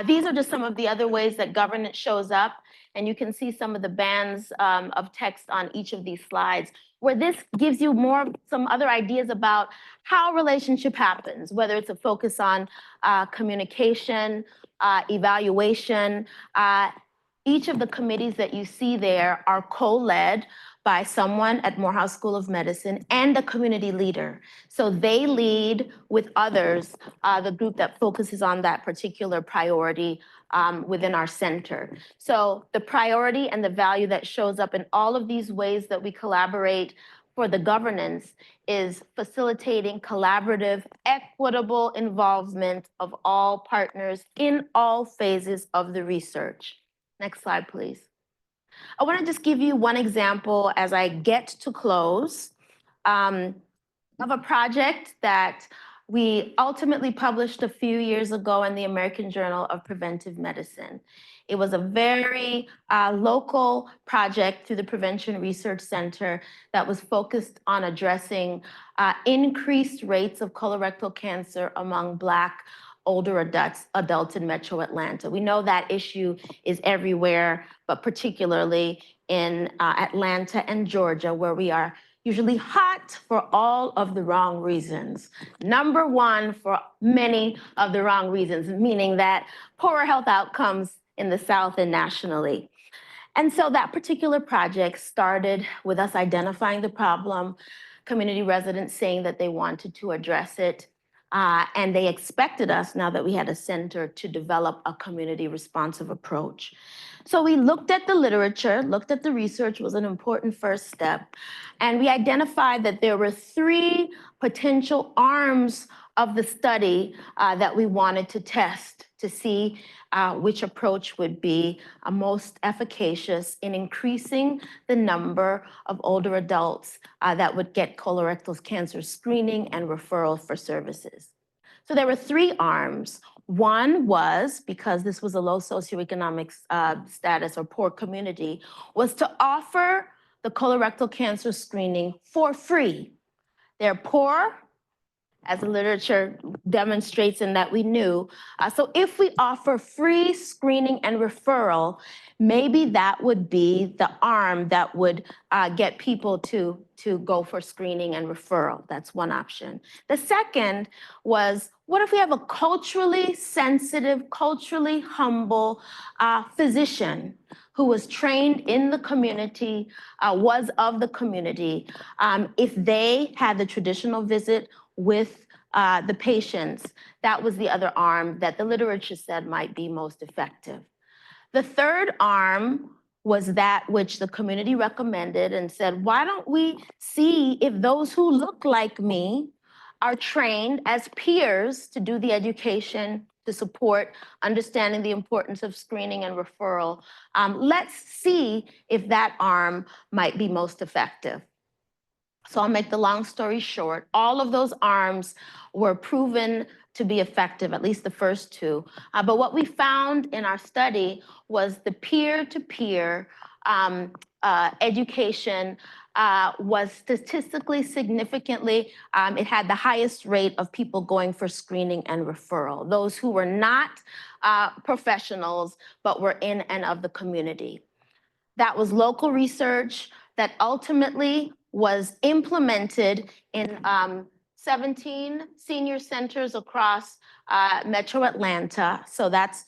These are just some of the other ways that governance shows up. And you can see some of the bands of text on each of these slides, where this gives you some other ideas about how relationship happens, whether it's a focus on communication, evaluation. Each of the committees that you see there are co-led by someone at Morehouse School of Medicine and a community leader. So they lead with others, the group that focuses on that particular priority within our center. So the priority and the value that shows up in all of these ways that we collaborate for the governance is facilitating collaborative, equitable involvement of all partners in all phases of the research. Next slide, please. I want to just give you one example as I get to close of a project that we ultimately published a few years ago in the American Journal of Preventive Medicine. It was a very local project through the Prevention Research Center that was focused on addressing increased rates of colorectal cancer among Black older adults in Metro Atlanta. We know that issue is everywhere, but particularly in Atlanta and Georgia, where we are usually hot for all of the wrong reasons. Number one for many of the wrong reasons, meaning that poorer health outcomes in the South and nationally. And so that particular project started with us identifying the problem, community residents saying that they wanted to address it, and they expected us, now that we had a center, to develop a community responsive approach. So we looked at the literature, looked at the research, was an important first step, and we identified that there were 3 potential arms of the study that we wanted to test to see which approach would be most efficacious in increasing the number of older adults that would get colorectal cancer screening and referral for services. So there were 3 arms. One was, because this was a low socioeconomic status or poor community, was to offer the colorectal cancer screening for free. They're poor, as the literature demonstrates and that we knew. So if we offer free screening and referral, maybe that would be the arm that would get people to go for screening and referral. That's one option. The second was, what if we have a culturally sensitive, culturally humble physician who was trained in the community, was of the community, if they had the traditional visit with the patients, that was the other arm that the literature said might be most effective. The third arm was that which the community recommended and said, why don't we see if those who look like me are trained as peers to do the education to support understanding the importance of screening and referral. Let's see if that arm might be most effective. So I'll make the long story short. All of those arms were proven to be effective, at least the first two. But what we found in our study was the peer-to-peer education was statistically significantly, it had the highest rate of people going for screening and referral, those who were not professionals, but were in and of the community. That was local research that ultimately was implemented in 17 senior centers across Metro Atlanta. So that's,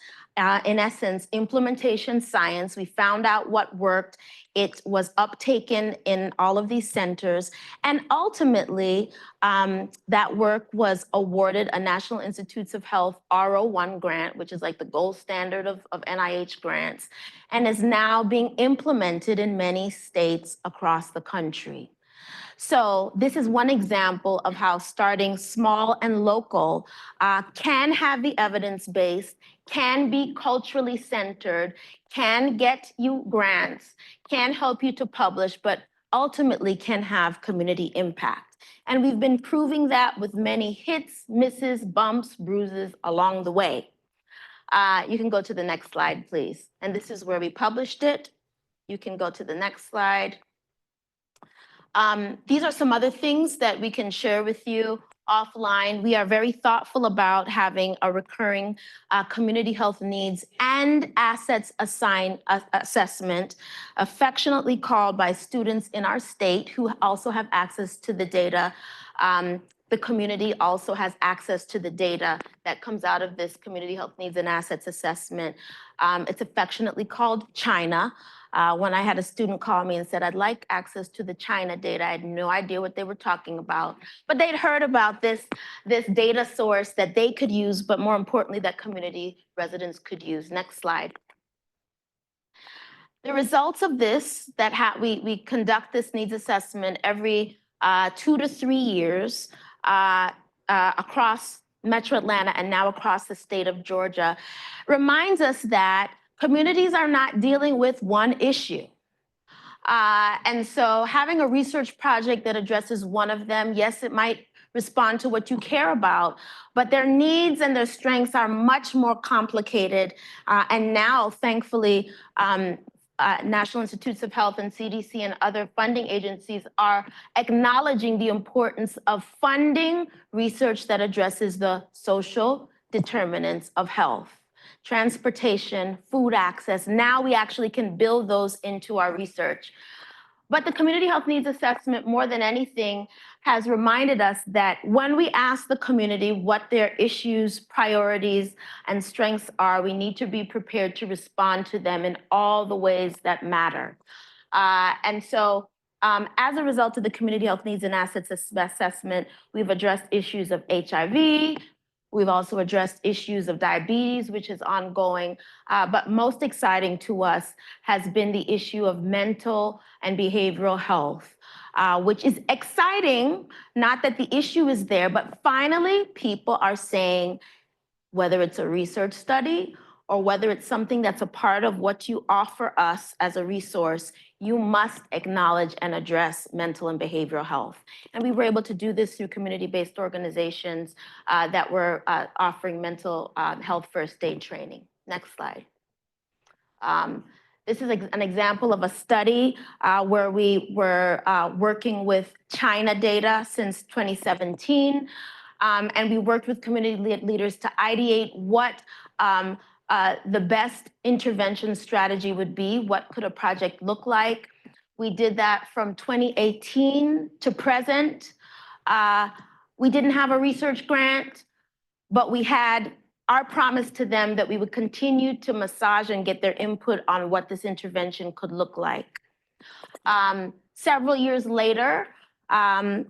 in essence, implementation science. We found out what worked. It was uptaken in all of these centers. And ultimately, that work was awarded a National Institutes of Health R01 grant, which is like the gold standard of NIH grants, and is now being implemented in many states across the country. So this is one example of how starting small and local can have the evidence base, can be culturally centered, can get you grants, can help you to publish, but ultimately can have community impact. And we've been proving that with many hits, misses, bumps, bruises along the way. You can go to the next slide, please. And this is where we published it. You can go to the next slide. These are some other things that we can share with you offline. We are very thoughtful about having a recurring community health needs and assets assessment, affectionately called by students in our state who also have access to the data. The community also has access to the data that comes out of this community health needs and assets assessment. It's affectionately called China. When I had a student call me and said, I'd like access to the China data, I had no idea what they were talking about. But they'd heard about this data source that they could use, but more importantly, that community residents could use. Next slide. The results of this, we conduct this needs assessment every 2 to 3 years across Metro Atlanta and now across the state of Georgia, reminds us that communities are not dealing with one issue. And so having a research project that addresses one of them, yes, it might respond to what you care about, but their needs and their strengths are much more complicated. And now, thankfully, National Institutes of Health and CDC and other funding agencies are acknowledging the importance of funding research that addresses the social determinants of health. Transportation, food access. Now we actually can build those into our research. But the community health needs assessment, more than anything, has reminded us that when we ask the community what their issues, priorities, and strengths are, we need to be prepared to respond to them in all the ways that matter. And so as a result of the community health needs and assets assessment, we've addressed issues of HIV. We've also addressed issues of diabetes, which is ongoing. But most exciting to us has been the issue of mental and behavioral health, which is exciting, not that the issue is there, but finally people are saying, whether it's a research study or whether it's something that's a part of what you offer us as a resource, you must acknowledge and address mental and behavioral health. And we were able to do this through community-based organizations that were offering mental health first aid training. Next slide. This is an example of a study where we were working with China data since 2017. And we worked with community leaders to ideate what the best intervention strategy would be. What could a project look like? We did that from 2018 to present. We didn't have a research grant, but we had our promise to them that we would continue to massage and get their input on what this intervention could look like. Several years later,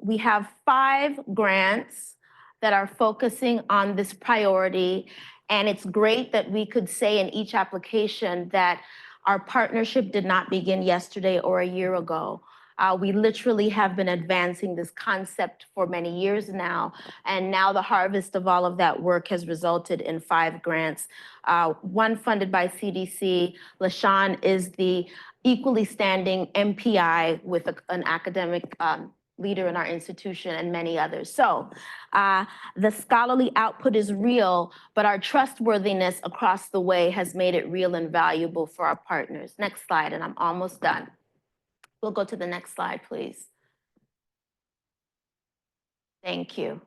we have 5 grants that are focusing on this priority. And it's great that we could say in each application that our partnership did not begin yesterday or a year ago. We literally have been advancing this concept for many years now, and now the harvest of all of that work has resulted in 5 grants. One funded by CDC. LaShawn is the equally standing MPI with an academic leader in our institution and many others. So the scholarly output is real, but our trustworthiness across the way has made it real and valuable for our partners. Next slide, and I'm almost done. We'll go to the next slide, please. Thank you.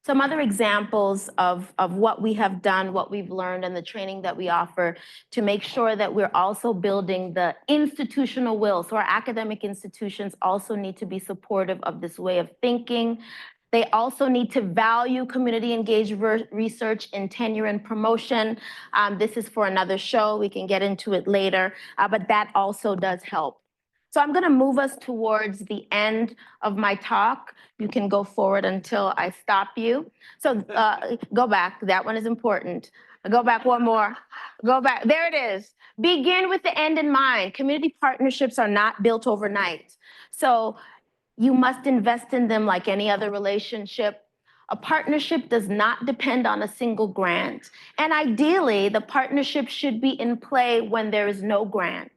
Some other examples of what we have done, what we've learned, and the training that we offer to make sure that we're also building the institutional will. So our academic institutions also need to be supportive of this way of thinking. They also need to value community engaged research in tenure and promotion. This is for another show. We can get into it later, but that also does help. So I'm going to move us towards the end of my talk. You can go forward until I stop you. So go back. That one is important. Go back one more. Go back. There it is. Begin with the end in mind. Community partnerships are not built overnight. So you must invest in them like any other relationship. A partnership does not depend on a single grant. And ideally, the partnership should be in play when there is no grant.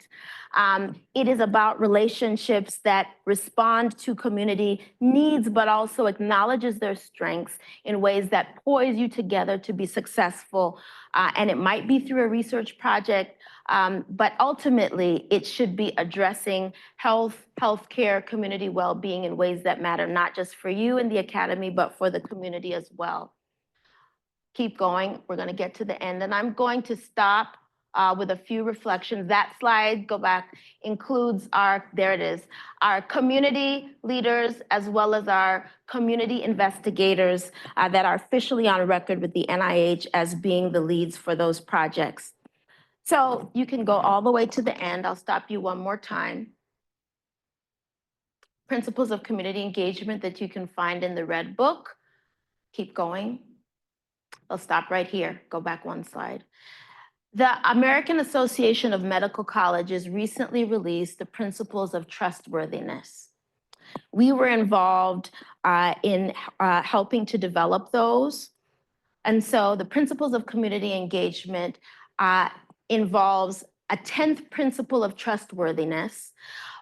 It is about relationships that respond to community needs, but also acknowledges their strengths in ways that poise you together to be successful. And it might be through a research project, but ultimately it should be addressing healthcare, community well-being in ways that matter, not just for you in the academy, but for the community as well. Keep going. We're going to get to the end, and I'm going to stop with a few reflections. That slide, go back, includes there it is, our community leaders as well as our community investigators that are officially on record with the NIH as being the leads for those projects. So you can go all the way to the end. I'll stop you one more time. Principles of community engagement that you can find in the Red Book. Keep going. I'll stop right here. Go back one slide. The American Association of Medical Colleges recently released the Principles of Trustworthiness. We were involved in helping to develop those. And so the Principles of Community Engagement involves a 10th principle of trustworthiness.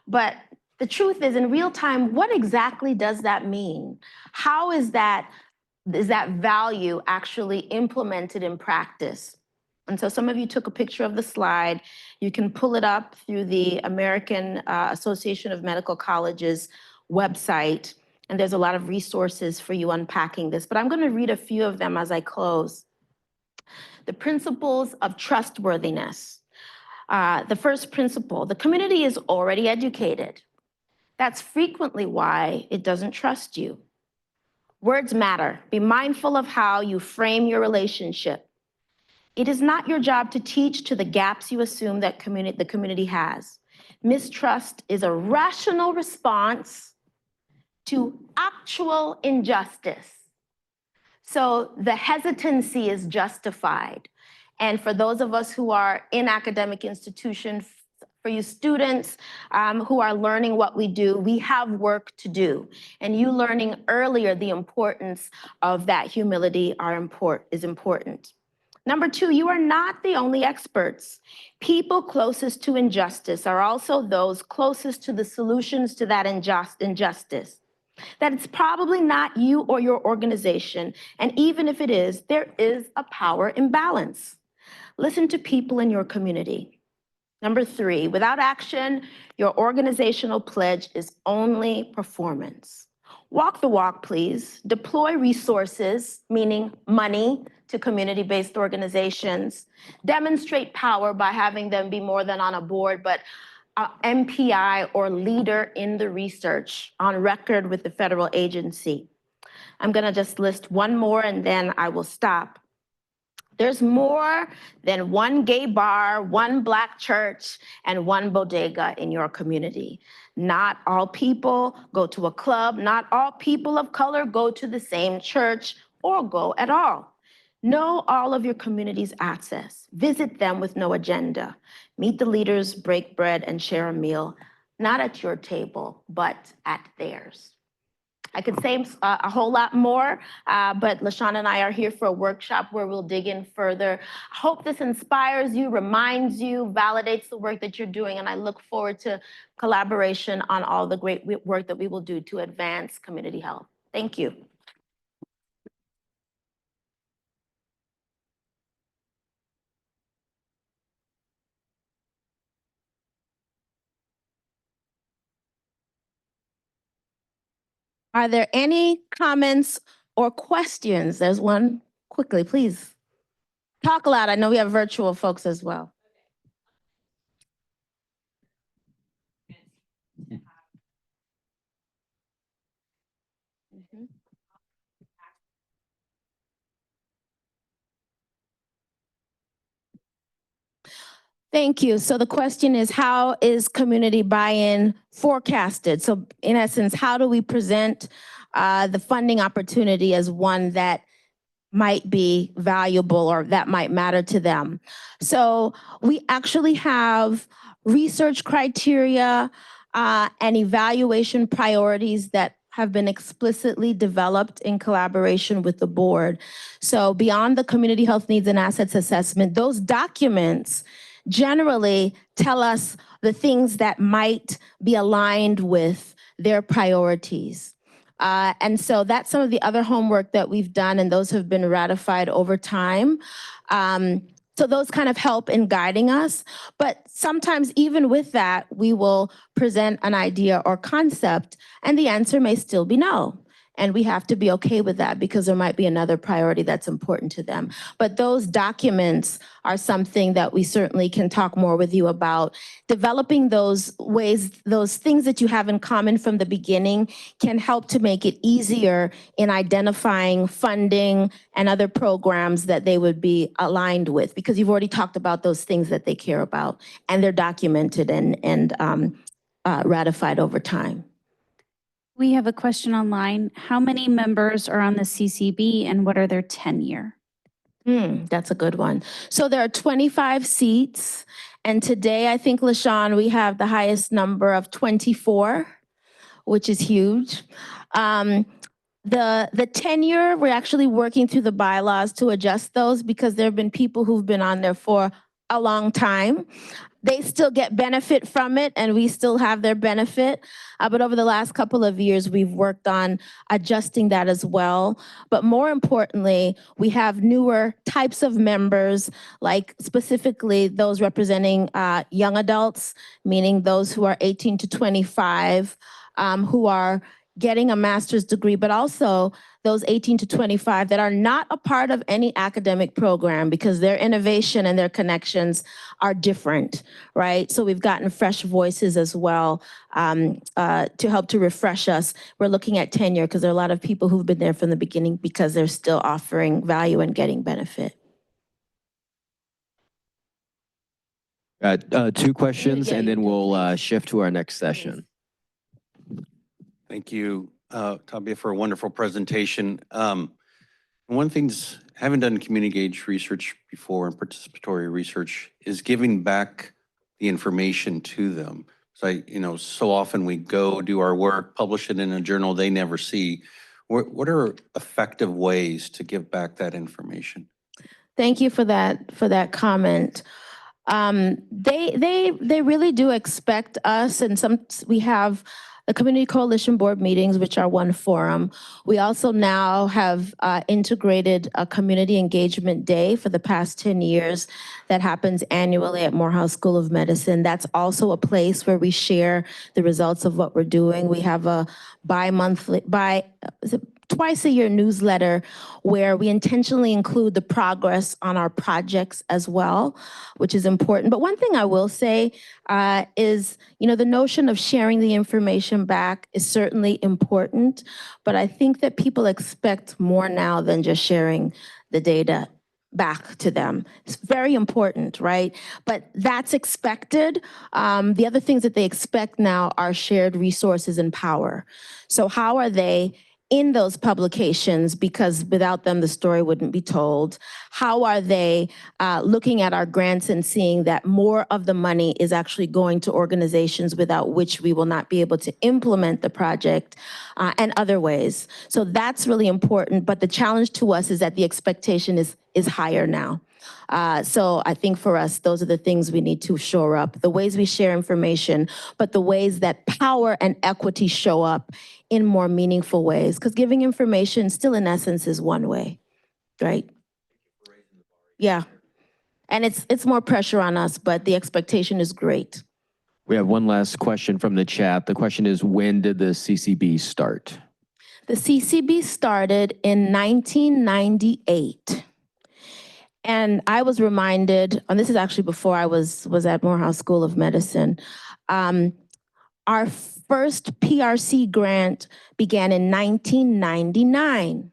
But the truth is, in real time, what exactly does that mean? How is that value actually implemented in practice? And so some of you took a picture of the slide. You can pull it up through the American Association of Medical Colleges website. And there's a lot of resources for you unpacking this. But I'm going to read a few of them as I close. The principles of trustworthiness. The first principle, the community is already educated. That's frequently why it doesn't trust you. Words matter. Be mindful of how you frame your relationship. It is not your job to teach to the gaps you assume that the community has. Mistrust is a rational response to actual injustice. So the hesitancy is justified. And for those of us who are in academic institutions, for you students who are learning what we do, we have work to do. And you learning earlier the importance of that humility is important. Number 2, you are not the only experts. People closest to injustice are also those closest to the solutions to that injustice. That it's probably not you or your organization, and even if it is, there is a power imbalance. Listen to people in your community. Number 3, without action, your organizational pledge is only performance. Walk the walk, please. Deploy resources, meaning money, to community-based organizations. Demonstrate power by having them be more than on a board, but MPI or leader in the research on record with the federal agency. I'm gonna just list one more and then I will stop. There's more than one gay bar, one Black church, and one bodega in your community. Not all people go to a club. Not all people of color go to the same church or go at all. Know all of your community's access. Visit them with no agenda. Meet the leaders, break bread, and share a meal, not at your table, but at theirs. I could say a whole lot more, but LaShawn and I are here for a workshop where we'll dig in further. I hope this inspires you, reminds you, validates the work that you're doing, and I look forward to collaboration on all the great work that we will do to advance community health. Thank you. Are there any comments or questions? There's one. Quickly, please. Talk loud. I know we have virtual folks as well. Thank you. So the question is, how is community buy-in forecasted? So in essence, how do we present the funding opportunity as one that might be valuable or that might matter to them? So we actually have research criteria and evaluation priorities that have been explicitly developed in collaboration with the board. So beyond the community health needs and assets assessment, those documents generally tell us the things that might be aligned with their priorities. And so that's some of the other homework that we've done, and those have been ratified over time. So those kind of help in guiding us. But sometimes even with that, we will present an idea or concept, and the answer may still be no. And we have to be okay with that because there might be another priority that's important to them. But those documents are something that we certainly can talk more with you about. Developing those ways, those things that you have in common from the beginning can help to make it easier in identifying funding and other programs that they would be aligned with, because you've already talked about those things that they care about, and they're documented and ratified over time. We have a question online. How many members are on the CCB and what are their tenure? That's a good one. So there are 25 seats. And today, I think, LaShawn, we have the highest number of 24, which is huge. The tenure, we're actually working through the bylaws to adjust those because there have been people who've been on there for a long time. They still get benefit from it and we still have their benefit. But over the last couple of years, we've worked on adjusting that as well. But more importantly, we have newer types of members, like specifically those representing young adults, meaning those who are 18 to 25, who are getting a master's degree, but also those 18 to 25 that are not a part of any academic program because their innovation and their connections are different, right? So we've gotten fresh voices as well to help to refresh us. We're looking at tenure because there are a lot of people who've been there from the beginning because they're still offering value and getting benefit. Two questions, and then we'll shift to our next session. Thank you, Tabia, for a wonderful presentation. One thing's, having done community engaged research before and participatory research, is giving back the information to them. So so often we go do our work, publish it in a journal they never see. What are effective ways to give back that information? Thank you for that comment. They really do expect us, and we have the Community Coalition Board meetings, which are one forum. We also now have integrated a community engagement day for the past 10 years that happens annually at Morehouse School of Medicine. That's also a place where we share the results of what we're doing. We have a twice a year newsletter where we intentionally include the progress on our projects as well, which is important. But one thing I will say is, the notion of sharing the information back is certainly important, but I think that people expect more now than just sharing the data back to them. It's very important, right? But that's expected. The other things that they expect now are shared resources and power. So how are they in those publications, because without them, the story wouldn't be told? How are they looking at our grants and seeing that more of the money is actually going to organizations without which we will not be able to implement the project, and other ways? So that's really important, but the challenge to us is that the expectation is higher now. So I think for us, those are the things we need to shore up, the ways we share information, but the ways that power and equity show up in more meaningful ways, because giving information still in essence is one way, right? Yeah. And it's more pressure on us, but the expectation is great. We have one last question from the chat. The question is, when did the CCB start? The CCB started in 1998. And I was reminded, and this is actually before I was at Morehouse School of Medicine, our first PRC grant began in 1999.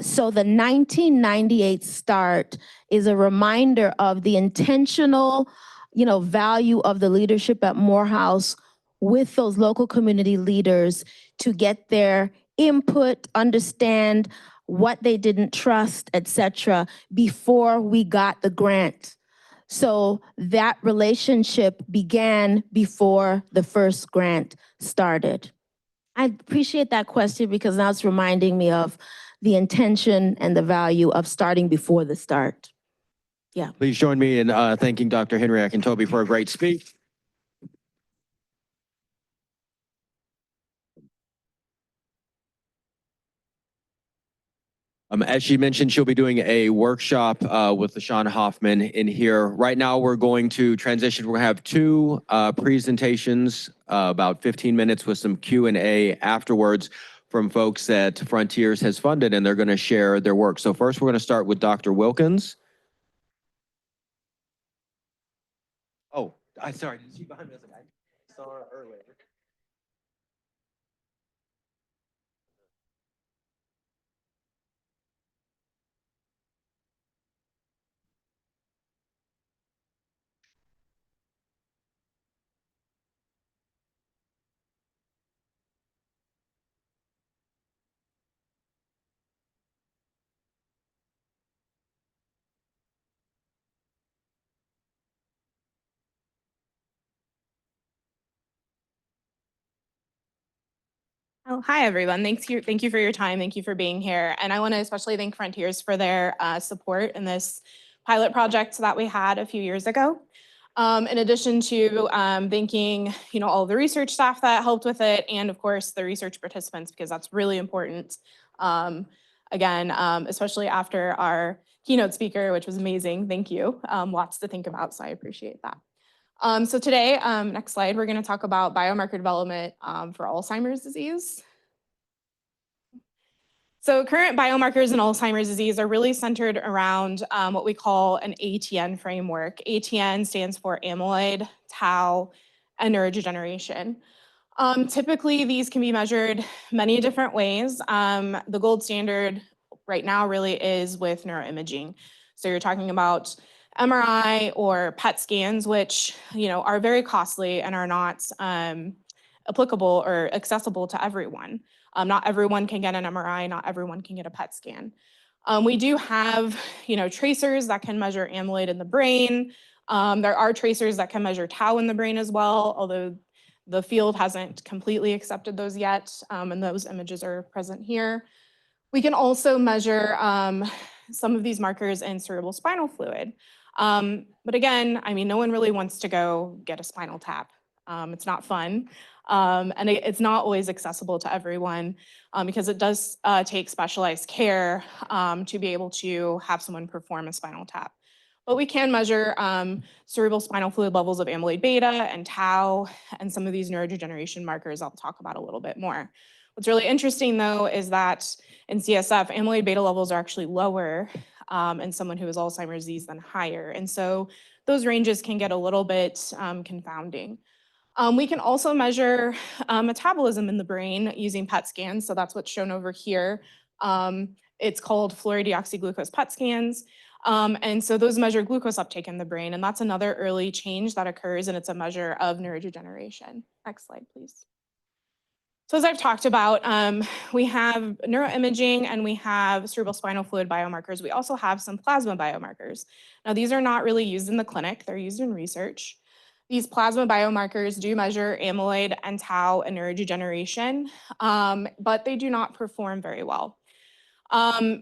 So the 1998 start is a reminder of the intentional, value of the leadership at Morehouse with those local community leaders to get their input, understand what they didn't trust, et cetera, before we got the grant. So that relationship began before the first grant started. I appreciate that question because now it's reminding me of the intention and the value of starting before the start. Yeah. Please join me in thanking Dr. Henry Akintobi for a great speech. As she mentioned, she'll be doing a workshop with LaShawn Hoffman in here. Right now, we're going to transition. We're gonna have two presentations, about 15 minutes with some Q&A afterwards from folks that Frontiers has funded, and they're gonna share their work. So first, we're gonna start with Dr. Wilkins. Oh, I'm sorry, did you behind me? I saw her earlier. Oh, hi, everyone. Thank you for your time. Thank you for being here. And I want to especially thank Frontiers for their support in this pilot project that we had a few years ago. In addition to thanking all of the research staff that helped with it, and of course the research participants, because that's really important. Again, especially after our keynote speaker, which was amazing. Thank you. Lots to think about, so I appreciate that. So today, next slide, we're going to talk about biomarker development for Alzheimer's disease. So current biomarkers in Alzheimer's disease are really centered around what we call an ATN framework. ATN stands for amyloid, tau, and neurodegeneration. Typically, these can be measured many different ways. The gold standard right now really is with neuroimaging. So you're talking about MRI or PET scans, which are very costly and are not applicable or accessible to everyone. Not everyone can get an MRI, not everyone can get a PET scan. We do have tracers that can measure amyloid in the brain. There are tracers that can measure tau in the brain as well, although the field hasn't completely accepted those yet, and those images are present here. We can also measure some of these markers in cerebral spinal fluid. But again, no one really wants to go get a spinal tap. It's not fun. And it's not always accessible to everyone because it does take specialized care to be able to have someone perform a spinal tap. But we can measure cerebral spinal fluid levels of amyloid beta and tau and some of these neurodegeneration markers I'll talk about a little bit more. What's really interesting though is that in CSF, amyloid beta levels are actually lower in someone who has Alzheimer's disease than higher. And so those ranges can get a little bit confounding. We can also measure metabolism in the brain using PET scans. So that's what's shown over here. It's called fluorodeoxyglucose PET scans. And so those measure glucose uptake in the brain. And that's another early change that occurs, and it's a measure of neurodegeneration. Next slide, please. So as I've talked about, we have neuroimaging and we have cerebral spinal fluid biomarkers. We also have some plasma biomarkers. Now, these are not really used in the clinic. They're used in research. These plasma biomarkers do measure amyloid and tau and neurodegeneration, but they do not perform very well.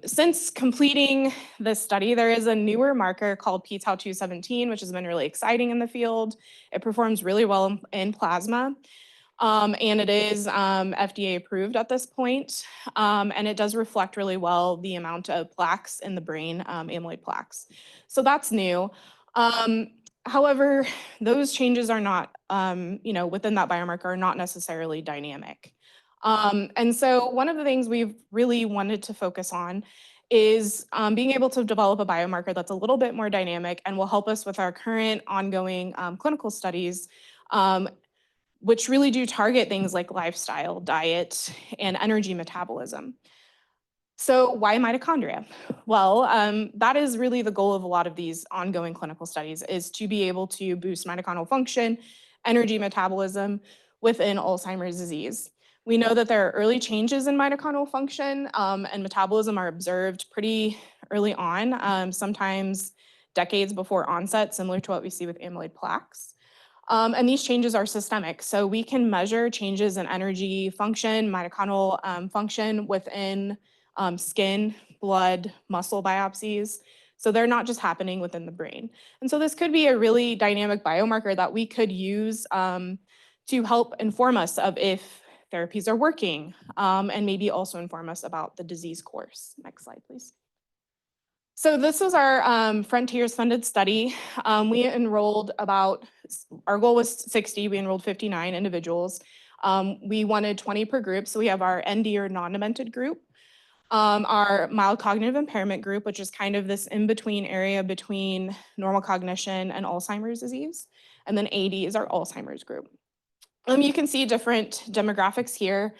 Since completing this study, there is a newer marker called p-tau217, which has been really exciting in the field. It performs really well in plasma. And it is FDA approved at this point, and it does reflect really well the amount of plaques in the brain, amyloid plaques. So that's new. However, those changes are not, within that biomarker are not necessarily dynamic. And so one of the things we've really wanted to focus on is being able to develop a biomarker that's a little bit more dynamic and will help us with our current ongoing clinical studies, which really do target things like lifestyle, diet, and energy metabolism. So why mitochondria? Well, that is really the goal of a lot of these ongoing clinical studies, is to be able to boost mitochondrial function, energy metabolism within Alzheimer's disease. We know that there are early changes in mitochondrial function and metabolism are observed pretty early on, sometimes decades before onset, similar to what we see with amyloid plaques. And these changes are systemic. So we can measure changes in energy function, mitochondrial function within skin, blood, muscle biopsies. So they're not just happening within the brain. And so this could be a really dynamic biomarker that we could use to help inform us of if therapies are working and maybe also inform us about the disease course. Next slide, please. So this was our Frontiers funded study. We enrolled our goal was 60, we enrolled 59 individuals. We wanted 20 per group, so we have our ND or non-demented group, our mild cognitive impairment group, which is kind of this in-between area between normal cognition and Alzheimer's disease, and then AD is our Alzheimer's group. You can see different demographics here.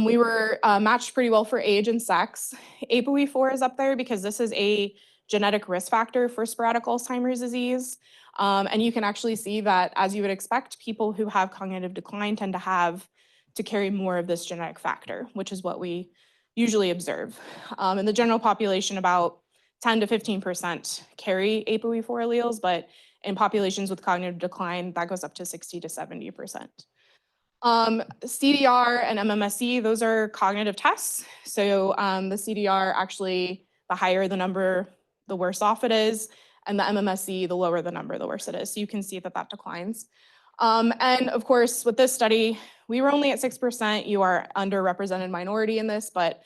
We were matched pretty well for age and sex. ApoE4 is up there because this is a genetic risk factor for sporadic Alzheimer's disease. And you can actually see that, as you would expect, people who have cognitive decline tend to carry more of this genetic factor, which is what we usually observe. In the general population, about 10 to 15% carry ApoE4 alleles, but in populations with cognitive decline, that goes up to 60 to 70%. CDR and MMSE, those are cognitive tests. So the CDR, actually, the higher the number, the worse off it is. And the MMSE, the lower the number, the worse it is. So you can see that that declines. And of course, with this study, we were only at 6%. You are underrepresented minority in this, but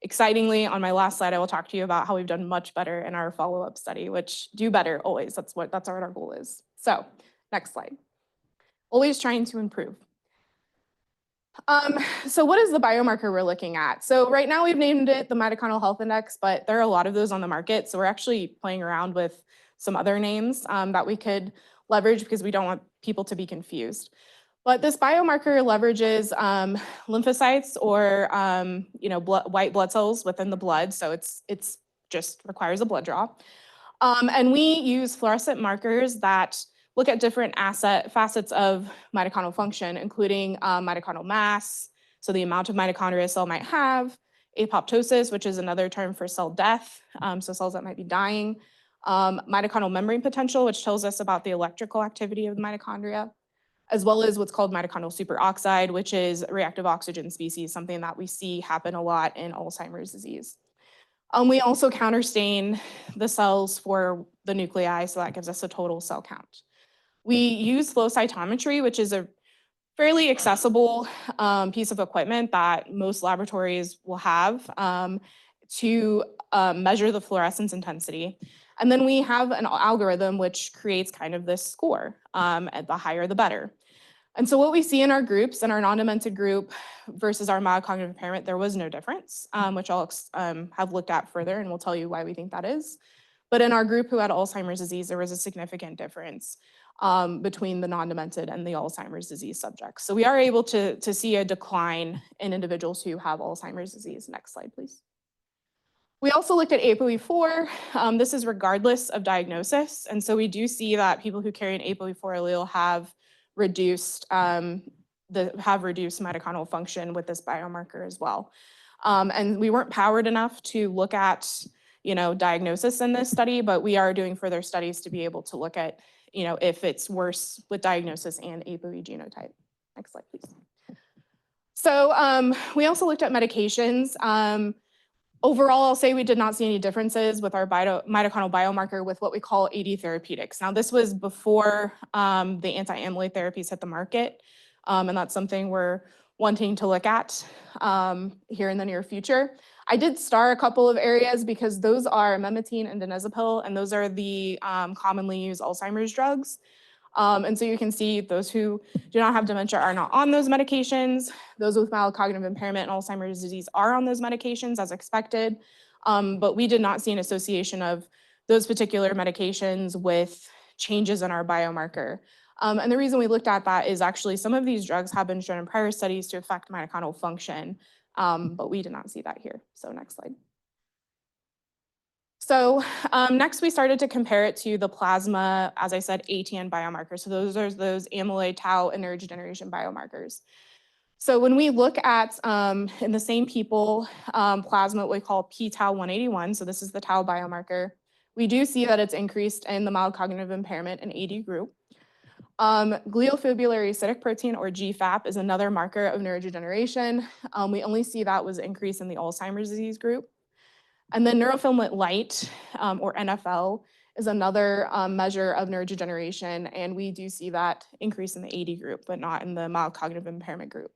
excitingly, on my last slide, I will talk to you about how we've done much better in our follow-up study, which do better always. That's what our goal is. So next slide. Always trying to improve. So what is the biomarker we're looking at? So right now we've named it the mitochondrial health index, but there are a lot of those on the market. So we're actually playing around with some other names that we could leverage because we don't want people to be confused. But this biomarker leverages lymphocytes or white blood cells within the blood. So it's just requires a blood draw. And we use fluorescent markers that look at different facets of mitochondrial function, including mitochondrial mass, so the amount of mitochondria a cell might have, apoptosis, which is another term for cell death, so cells that might be dying, mitochondrial membrane potential, which tells us about the electrical activity of the mitochondria, as well as what's called mitochondrial superoxide, which is a reactive oxygen species, something that we see happen a lot in Alzheimer's disease. We also counterstain the cells for the nuclei, so that gives us a total cell count. We use flow cytometry, which is a fairly accessible piece of equipment that most laboratories will have to measure the fluorescence intensity. And then we have an algorithm which creates kind of this score, and the higher the better. And so what we see in our groups, in our non-demented group versus our mild cognitive impairment, there was no difference, which I'll have looked at further and we'll tell you why we think that is. But in our group who had Alzheimer's disease, there was a significant difference between the non-demented and the Alzheimer's disease subjects. So we are able to see a decline in individuals who have Alzheimer's disease. Next slide, please. We also looked at ApoE4. This is regardless of diagnosis. And so we do see that people who carry an ApoE4 allele have reduced mitochondrial function with this biomarker as well. And we weren't powered enough to look at, diagnosis in this study, but we are doing further studies to be able to look at, if it's worse with diagnosis and ApoE genotype. Next slide, please. So we also looked at medications. Overall, I'll say we did not see any differences with our mitochondrial biomarker with what we call AD therapeutics. Now, this was before the anti-amyloid therapies hit the market, and that's something we're wanting to look at here in the near future. I did star a couple of areas because those are memetine and donezepil, and those are the commonly used Alzheimer's drugs. And so you can see those who do not have dementia are not on those medications. Those with mild cognitive impairment and Alzheimer's disease are on those medications as expected. But we did not see an association of those particular medications with changes in our biomarker. And the reason we looked at that is actually some of these drugs have been shown in prior studies to affect mitochondrial function, but we did not see that here. So next slide. So next we started to compare it to the plasma, as I said, ATN biomarkers. So those are those amyloid, tau, and neurodegeneration biomarkers. So when we look at, in the same people, plasma, what we call p-tau 181, so this is the tau biomarker, we do see that it's increased in the mild cognitive impairment and AD group. Gliofibrillary acidic protein, or GFAP, is another marker of neurodegeneration. We only see that was increased in the Alzheimer's disease group. And then neurofilament light, or NFL, is another measure of neurodegeneration, and we do see that increase in the AD group, but not in the mild cognitive impairment group.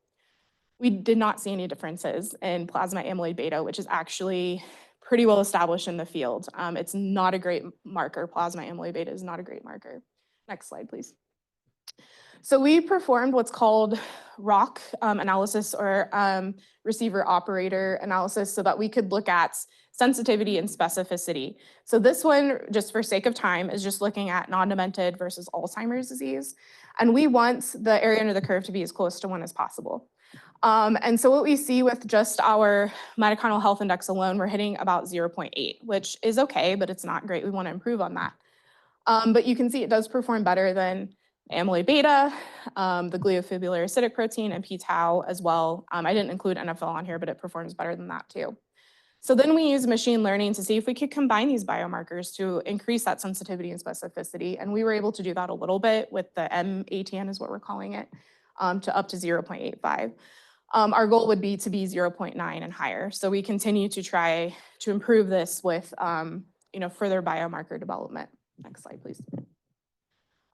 We did not see any differences in plasma amyloid beta, which is actually pretty well established in the field. It's not a great marker. Plasma amyloid beta is not a great marker. Next slide, please. So we performed what's called ROC analysis, or receiver operator analysis, so that we could look at sensitivity and specificity. So this one, just for sake of time, is just looking at non-demented versus Alzheimer's disease. And we want the area under the curve to be as close to 1 as possible. And so what we see with just our mitochondrial health index alone, we're hitting about 0.8, which is okay, but it's not great. We want to improve on that. But you can see it does perform better than amyloid beta, the gliofibrillary acidic protein, and p-tau as well. I didn't include NFL on here, but it performs better than that too. So then we use machine learning to see if we could combine these biomarkers to increase that sensitivity and specificity. And we were able to do that a little bit with the M-ATN is what we're calling it, to up to 0.85. Our goal would be to be 0.9 and higher. So we continue to try to improve this with further biomarker development. Next slide, please.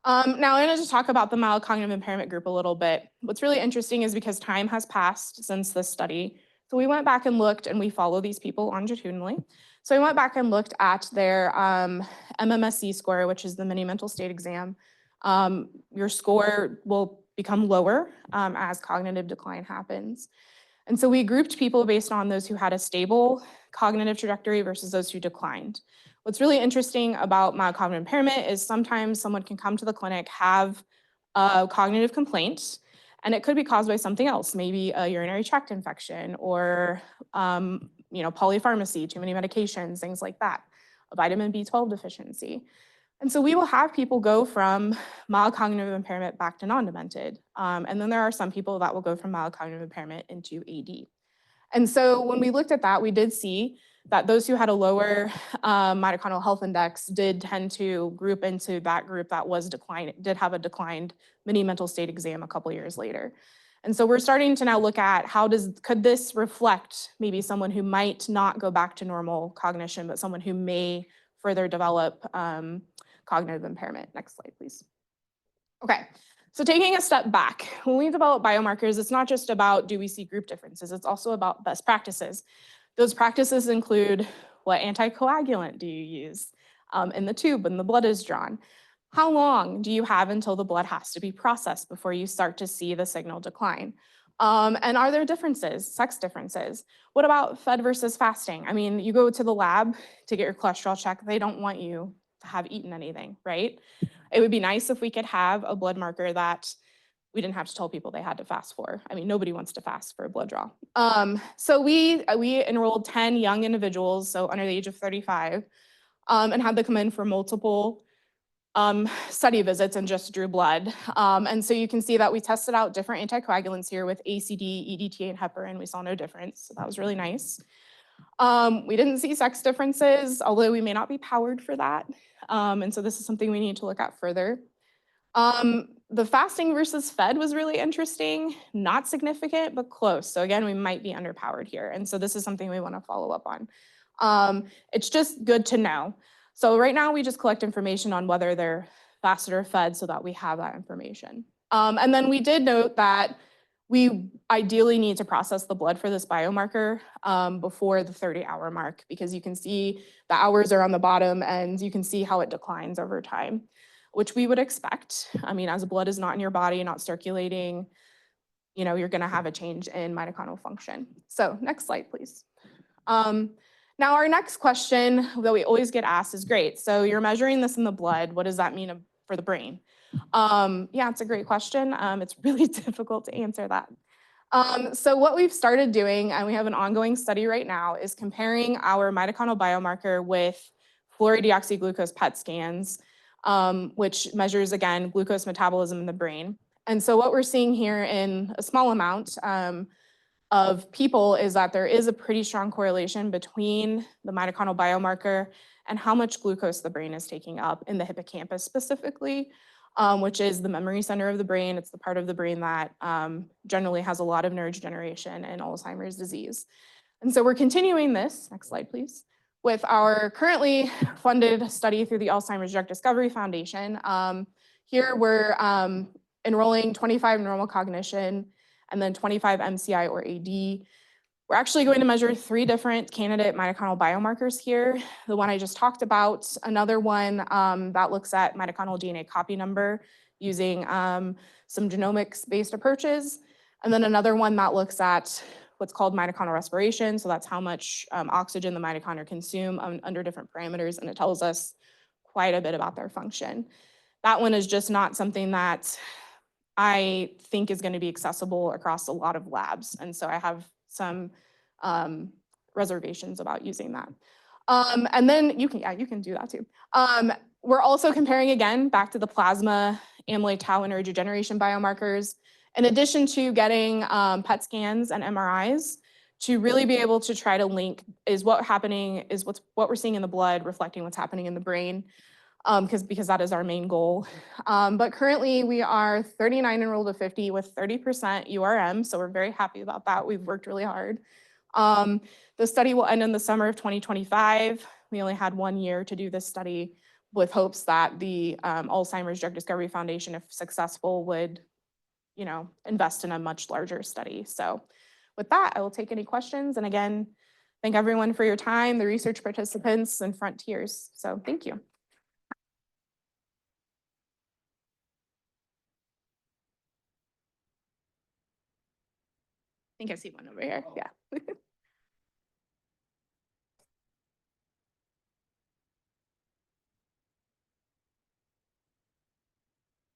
Now I'm going to just talk about the mild cognitive impairment group a little bit. What's really interesting is because time has passed since this study, so we went back and looked, and we follow these people longitudinally. So we went back and looked at their MMSE score, which is the mini mental state exam. Your score will become lower as cognitive decline happens. And so we grouped people based on those who had a stable cognitive trajectory versus those who declined. What's really interesting about mild cognitive impairment is sometimes someone can come to the clinic, have a cognitive complaint, and it could be caused by something else, maybe a urinary tract infection or polypharmacy, too many medications, things like that, a vitamin B12 deficiency. And so we will have people go from mild cognitive impairment back to non-demented. And then there are some people that will go from mild cognitive impairment into AD. And so when we looked at that, we did see that those who had a lower mitochondrial health index did tend to group into that group that was did have a declined mini mental state exam a couple years later. And so we're starting to now look at could this reflect maybe someone who might not go back to normal cognition, but someone who may further develop cognitive impairment. Next slide, please. Okay, so taking a step back, when we develop biomarkers, it's not just about do we see group differences, it's also about best practices. Those practices include what anticoagulant do you use in the tube when the blood is drawn? How long do you have until the blood has to be processed before you start to see the signal decline? And are there differences, sex differences? What about fed versus fasting? I mean, you go to the lab to get your cholesterol checked, they don't want you to have eaten anything, right? It would be nice if we could have a blood marker that we didn't have to tell people they had to fast for. I mean, nobody wants to fast for a blood draw. So we enrolled 10 young individuals, so under the age of 35, and had them come in for multiple study visits and just drew blood. And so you can see that we tested out different anticoagulants here with ACD, EDTA, and heparin. We saw no difference, so that was really nice. We didn't see sex differences, although we may not be powered for that. And so this is something we need to look at further. The fasting versus fed was really interesting, not significant, but close. So again, we might be underpowered here. And so this is something we want to follow up on. It's just good to know. So right now we just collect information on whether they're fasted or fed so that we have that information. And then we did note that we ideally need to process the blood for this biomarker before the 30-hour mark, because you can see the hours are on the bottom and you can see how it declines over time, which we would expect. I mean, as blood is not in your body, not circulating, you know, you're gonna have a change in mitochondrial function. So next slide, please. Now our next question that we always get asked is, great, so you're measuring this in the blood, what does that mean for the brain? Yeah, it's a great question. It's really difficult to answer that. So what we've started doing, and we have an ongoing study right now, is comparing our mitochondrial biomarker with fluorodeoxyglucose PET scans, which measures, again, glucose metabolism in the brain. And so what we're seeing here in a small amount of people is that there is a pretty strong correlation between the mitochondrial biomarker and how much glucose the brain is taking up in the hippocampus specifically, which is the memory center of the brain. It's the part of the brain that generally has a lot of neurodegeneration and Alzheimer's disease. And so we're continuing this, next slide please, with our currently funded study through the Alzheimer's Drug Discovery Foundation. Here we're enrolling 25 normal cognition and then 25 MCI or AD. We're actually going to measure 3 different candidate mitochondrial biomarkers here. The one I just talked about, another one that looks at mitochondrial DNA copy number using some genomics-based approaches, and then another one that looks at what's called mitochondrial respiration. So that's how much oxygen the mitochondria consume under different parameters, and it tells us quite a bit about their function. That one is just not something that I think is going to be accessible across a lot of labs. And so I have some reservations about using that. And then you can do that too. We're also comparing again back to the plasma, amyloid, tau, and neurodegeneration biomarkers, in addition to getting PET scans and MRIs to really be able to try to link is what we're seeing in the blood reflecting what's happening in the brain. Because that is our main goal. But currently we are 39 enrolled to 50 with 30% URM, so we're very happy about that. We've worked really hard. The study will end in the summer of 2025. We only had 1 year to do this study with hopes that the Alzheimer's Drug Discovery Foundation, if successful, would, you know, invest in a much larger study. So with that, I will take any questions. And again, thank everyone for your time, the research participants and Frontiers. So thank you. I think I see one over here. Yeah.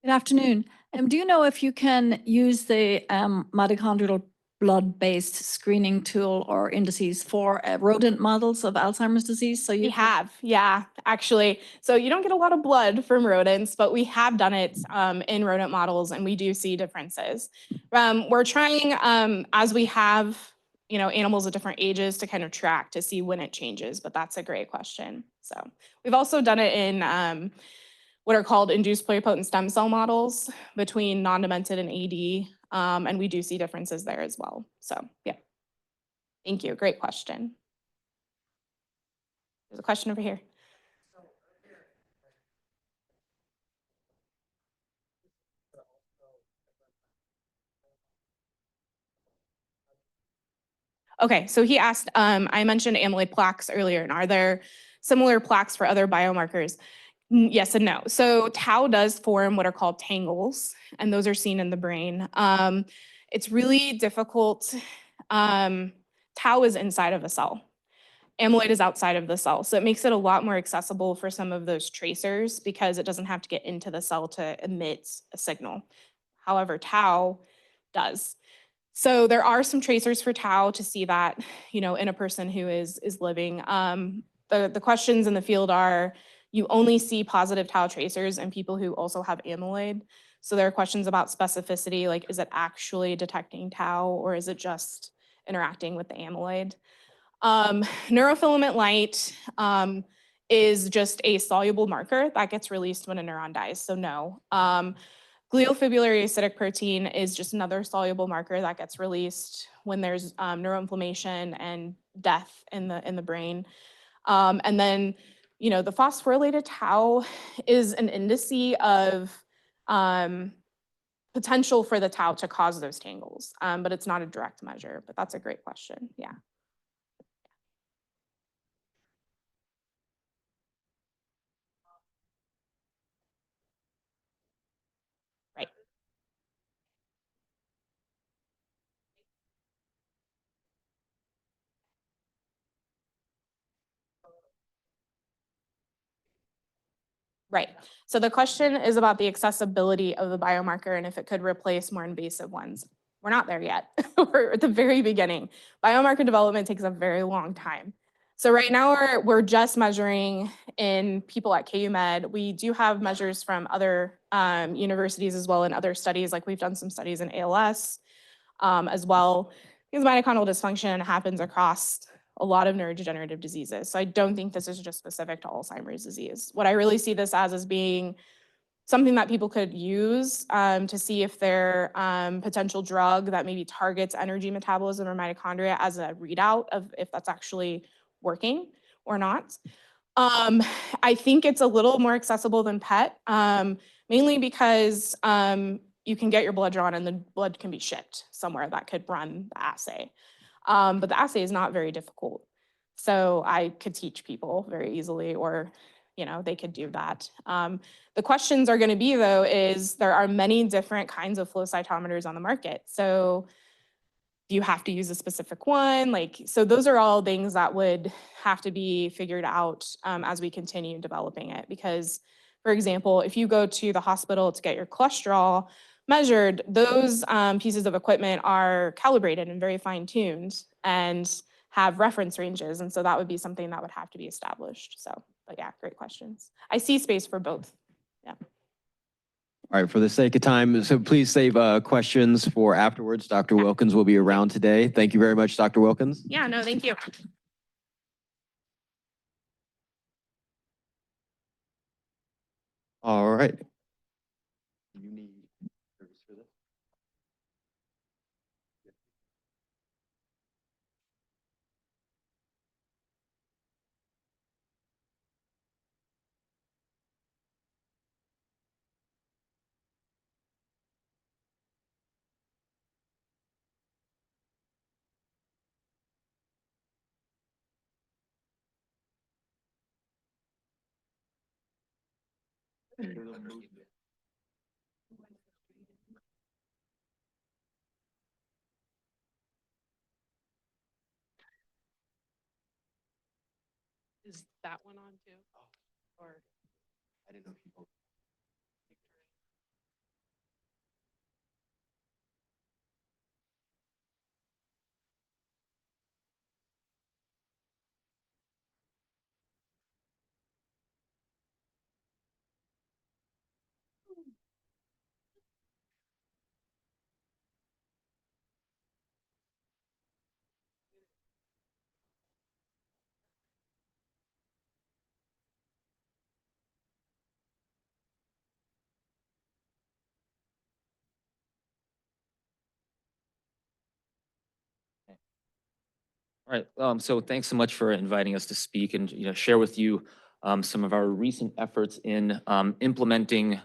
Good afternoon. Do you know if you can use the mitochondrial blood-based screening tool or indices for rodent models of Alzheimer's disease? So We have, yeah, actually. So you don't get a lot of blood from rodents, but we have done it in rodent models, and we do see differences. We're trying, as we have, you know, animals at different ages, to kind of track to see when it changes, but that's a great question. So we've also done it in what are called induced pluripotent stem cell models between non-demented and AD, and we do see differences there as well. So yeah, thank you, great question. There's a question over here. Okay, so he asked, I mentioned amyloid plaques earlier, and are there similar plaques for other biomarkers? Yes and no. So tau does form what are called tangles, and those are seen in the brain. It's really difficult. Tau is inside of a cell. Amyloid is outside of the cell, so it makes it a lot more accessible for some of those tracers because it doesn't have to get into the cell to emit a signal. However, tau does. So there are some tracers for tau to see that, in a person who is living. The questions in the field are, you only see positive tau tracers in people who also have amyloid. So there are questions about specificity, like is it actually detecting tau or is it just interacting with the amyloid? Neurofilament light is just a soluble marker that gets released when a neuron dies, so no. Glial fibrillary acidic protein is just another soluble marker that gets released when there's neuroinflammation and death in the brain. And then, the phosphorylated tau is an indice of potential for the tau to cause those tangles, but it's not a direct measure. But that's a great question. Yeah. Right. Right. So the question is about the accessibility of the biomarker and if it could replace more invasive ones. We're not there yet. We're at the very beginning. Biomarker development takes a very long time. So right now we're just measuring in people at KU Med. We do have measures from other universities as well in other studies, like we've done some studies in ALS as well, because mitochondrial dysfunction happens across a lot of neurodegenerative diseases. So I don't think this is just specific to Alzheimer's disease. What I really see this as is being something that people could use to see if their potential drug that maybe targets energy metabolism or mitochondria as a readout of if that's actually working or not. I think it's a little more accessible than PET, mainly because you can get your blood drawn and the blood can be shipped somewhere that could run the assay. But the assay is not very difficult. So I could teach people very easily, or they could do that. The questions are going to be, though, is there are many different kinds of flow cytometers on the market. So do you have to use a specific one? So those are all things that would have to be figured out as we continue developing it. Because, for example, if you go to the hospital to get your cholesterol measured, those pieces of equipment are calibrated and very fine-tuned and have reference ranges. And so that would be something that would have to be established. So, but yeah, great questions. I see space for both. Yeah. All right, for the sake of time, so please save questions for afterwards. Dr. Wilkins will be around today. Thank you very much, Dr. Wilkins. Yeah, no, thank you. All right. You need service for this? Is that one on too? Or I didn't know if you both. All right, so thanks so much for inviting us to speak and share with you some of our recent efforts in implementing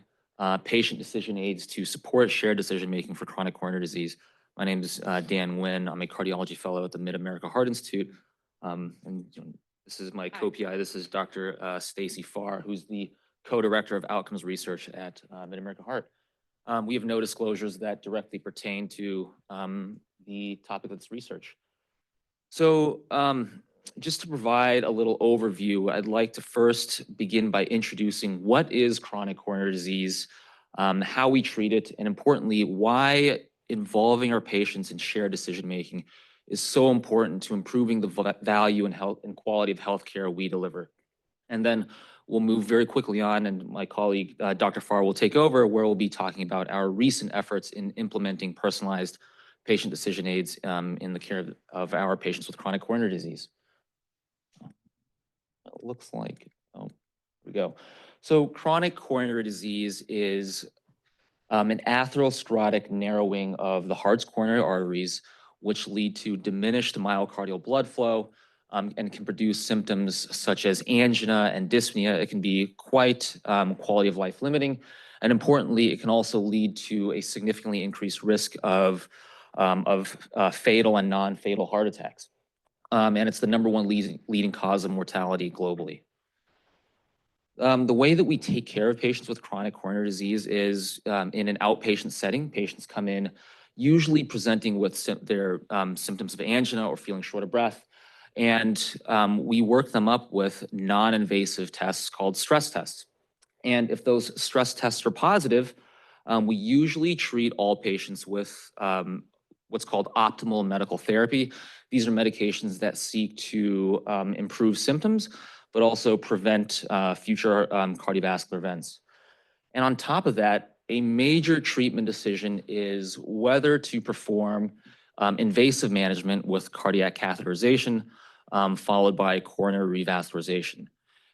patient decision aids to support shared decision-making for chronic coronary disease. My name is Dan Nguyen. I'm a cardiology fellow at the Mid-America Heart Institute. This is my co-PI. This is Dr. Stacy Farr, who's the co-director of outcomes research at Mid-America Heart. We have no disclosures that directly pertain to the topic of this research. So just to provide a little overview, I'd like to first begin by introducing what is chronic coronary disease, how we treat it, and importantly, why involving our patients in shared decision-making is so important to improving the value and health and quality of healthcare we deliver. And then we'll move very quickly on, and my colleague, Dr. Farr, will take over, where we'll be talking about our recent efforts in implementing personalized patient decision aids in the care of our patients with chronic coronary disease. It looks like, oh, here we go. So chronic coronary disease is an atherosclerotic narrowing of the heart's coronary arteries, which lead to diminished myocardial blood flow and can produce symptoms such as angina and dyspnea. It can be quite quality of life limiting. And importantly, it can also lead to a significantly increased risk of fatal and non-fatal heart attacks. And it's the #1 leading cause of mortality globally. The way that we take care of patients with chronic coronary disease is in an outpatient setting. Patients come in usually presenting with their symptoms of angina or feeling short of breath. And we work them up with non-invasive tests called stress tests. And if those stress tests are positive, we usually treat all patients with what's called optimal medical therapy. These are medications that seek to improve symptoms, but also prevent future cardiovascular events. And on top of that, a major treatment decision is whether to perform invasive management with cardiac catheterization, followed by coronary revascularization.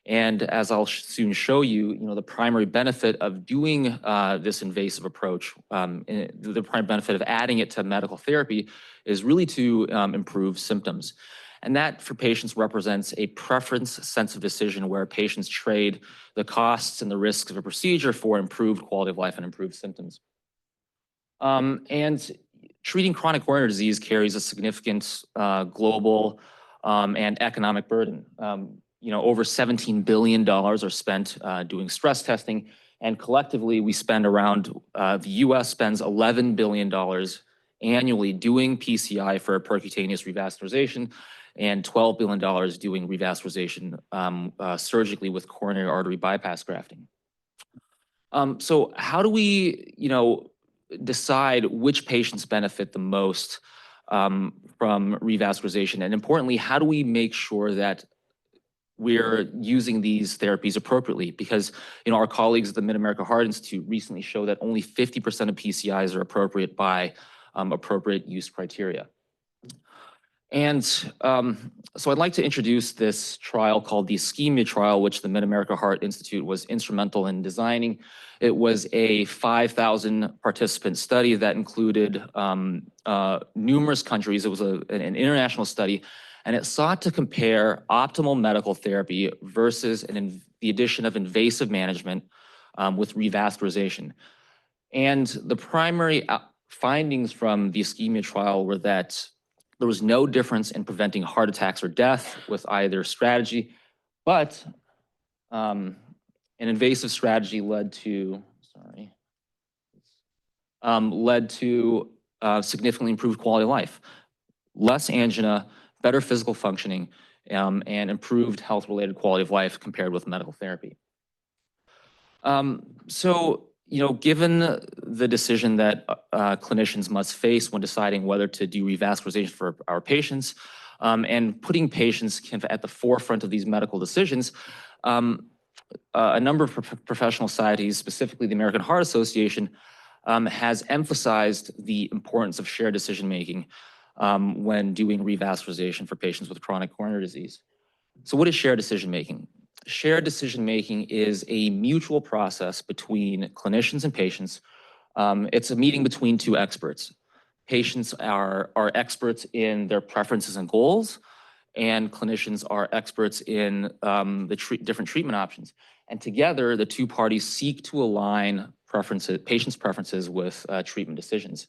And as I'll soon show you, the primary benefit of doing this invasive approach, the primary benefit of adding it to medical therapy is really to improve symptoms. And that for patients represents a preference-sensitive decision where patients trade the costs and the risks of a procedure for improved quality of life and improved symptoms. And treating chronic coronary disease carries a significant global and economic burden. Over $17 billion are spent doing stress testing, and collectively we spend around, the US spends $11 billion annually doing PCI for percutaneous revascularization, and $12 billion doing revascularization surgically with coronary artery bypass grafting. So how do we, decide which patients benefit the most from revascularization? And importantly, how do we make sure that we're using these therapies appropriately? Because, our colleagues at the Mid-America Heart Institute recently showed that only 50% of PCIs are appropriate by appropriate use criteria. And so I'd like to introduce this trial called the ischemia trial, which the Mid-America Heart Institute was instrumental in designing. It was a 5,000 participant study that included numerous countries. It was an international study, and it sought to compare optimal medical therapy versus the addition of invasive management with revascularization. And the primary findings from the ischemia trial were that there was no difference in preventing heart attacks or death with either strategy, but an invasive strategy led to significantly improved quality of life, less angina, better physical functioning, and improved health-related quality of life compared with medical therapy. Given the decision that clinicians must face when deciding whether to do revascularization for our patients, and putting patients at the forefront of these medical decisions, a number of professional societies, specifically the American Heart Association, has emphasized the importance of shared decision-making when doing revascularization for patients with chronic coronary disease. So what is shared decision-making? Shared decision-making is a mutual process between clinicians and patients. It's a meeting between two experts. Patients are experts in their preferences and goals, and clinicians are experts in the different treatment options. And together, the two parties seek to align patients' preferences with treatment decisions.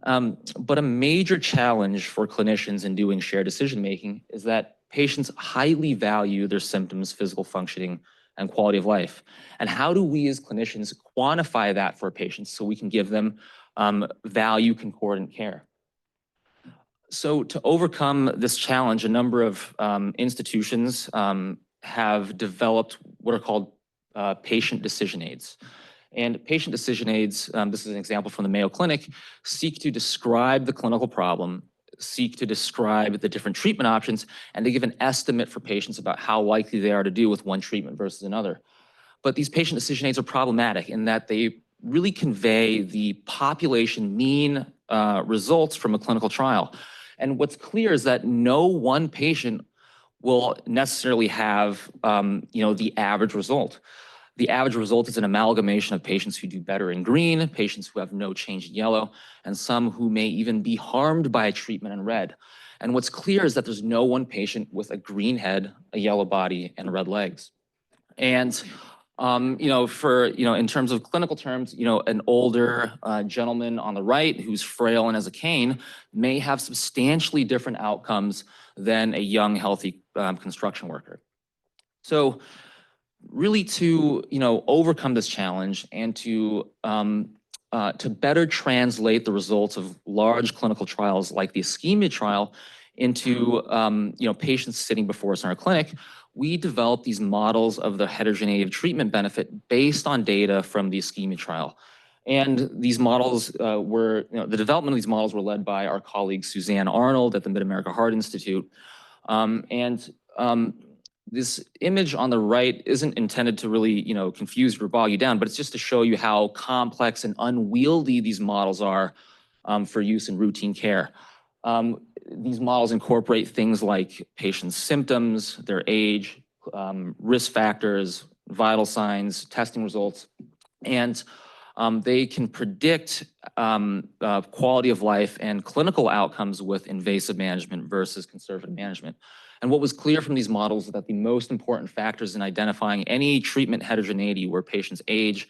But a major challenge for clinicians in doing shared decision-making is that patients highly value their symptoms, physical functioning, and quality of life. And how do we as clinicians quantify that for patients so we can give them value concordant care? So to overcome this challenge, a number of institutions have developed what are called patient decision aids. And patient decision aids, this is an example from the Mayo Clinic, seek to describe the clinical problem, seek to describe the different treatment options, and to give an estimate for patients about how likely they are to do with one treatment versus another. But these patient decision aids are problematic in that they really convey the population mean results from a clinical trial. And what's clear is that no one patient will necessarily have the average result. The average result is an amalgamation of patients who do better in green, patients who have no change in yellow, and some who may even be harmed by a treatment in red. And what's clear is that there's no one patient with a green head, a yellow body, and red legs. And in terms of clinical terms, an older gentleman on the right who's frail and has a cane may have substantially different outcomes than a young, healthy construction worker. So really to overcome this challenge and to better translate the results of large clinical trials like the ischemia trial into patients sitting before us in our clinic, we developed these models of the heterogeneity of treatment benefit based on data from the ischemia trial. And these models the development of these models were led by our colleague Suzanne Arnold at the Mid-America Heart Institute. This image on the right isn't intended to really, confuse or bog you down, but it's just to show you how complex and unwieldy these models are for use in routine care. These models incorporate things like patients' symptoms, their age, risk factors, vital signs, testing results, and they can predict quality of life and clinical outcomes with invasive management versus conservative management. And what was clear from these models is that the most important factors in identifying any treatment heterogeneity were patients' age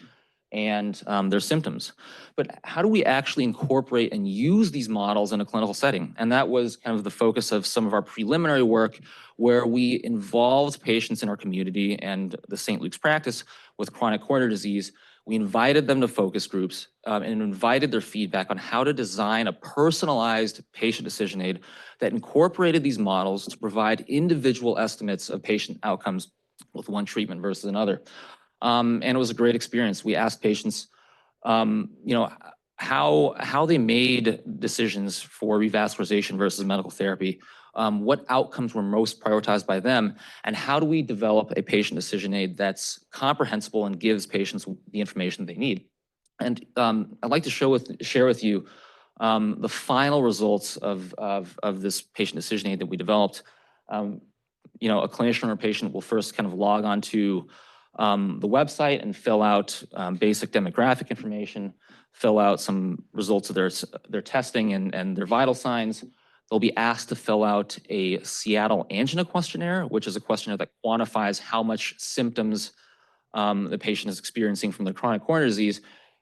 and their symptoms. But how do we actually incorporate and use these models in a clinical setting? And that was kind of the focus of some of our preliminary work, where we involved patients in our community and the St. Luke's practice with chronic coronary disease. We invited them to focus groups and invited their feedback on how to design a personalized patient decision aid that incorporated these models to provide individual estimates of patient outcomes with one treatment versus another. And it was a great experience. We asked patients, how they made decisions for revascularization versus medical therapy, what outcomes were most prioritized by them, and how do we develop a patient decision aid that's comprehensible and gives patients the information they need. And I'd like to share with you the final results of this patient decision aid that we developed. A clinician or a patient will first kind of log on to the website and fill out basic demographic information, fill out some results of their testing and their vital signs. They'll be asked to fill out a Seattle Angina questionnaire, which is a questionnaire that quantifies how much symptoms the patient is experiencing from their chronic coronary disease.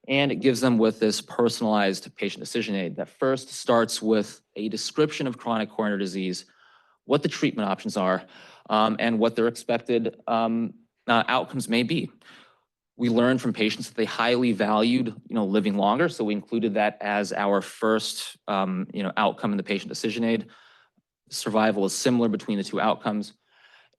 And it gives them with this personalized patient decision aid that first starts with a description of chronic coronary disease, what the treatment options are, and what their expected outcomes may be. We learned from patients that they highly valued, living longer. So we included that as our first, outcome in the patient decision aid. Survival is similar between the two outcomes.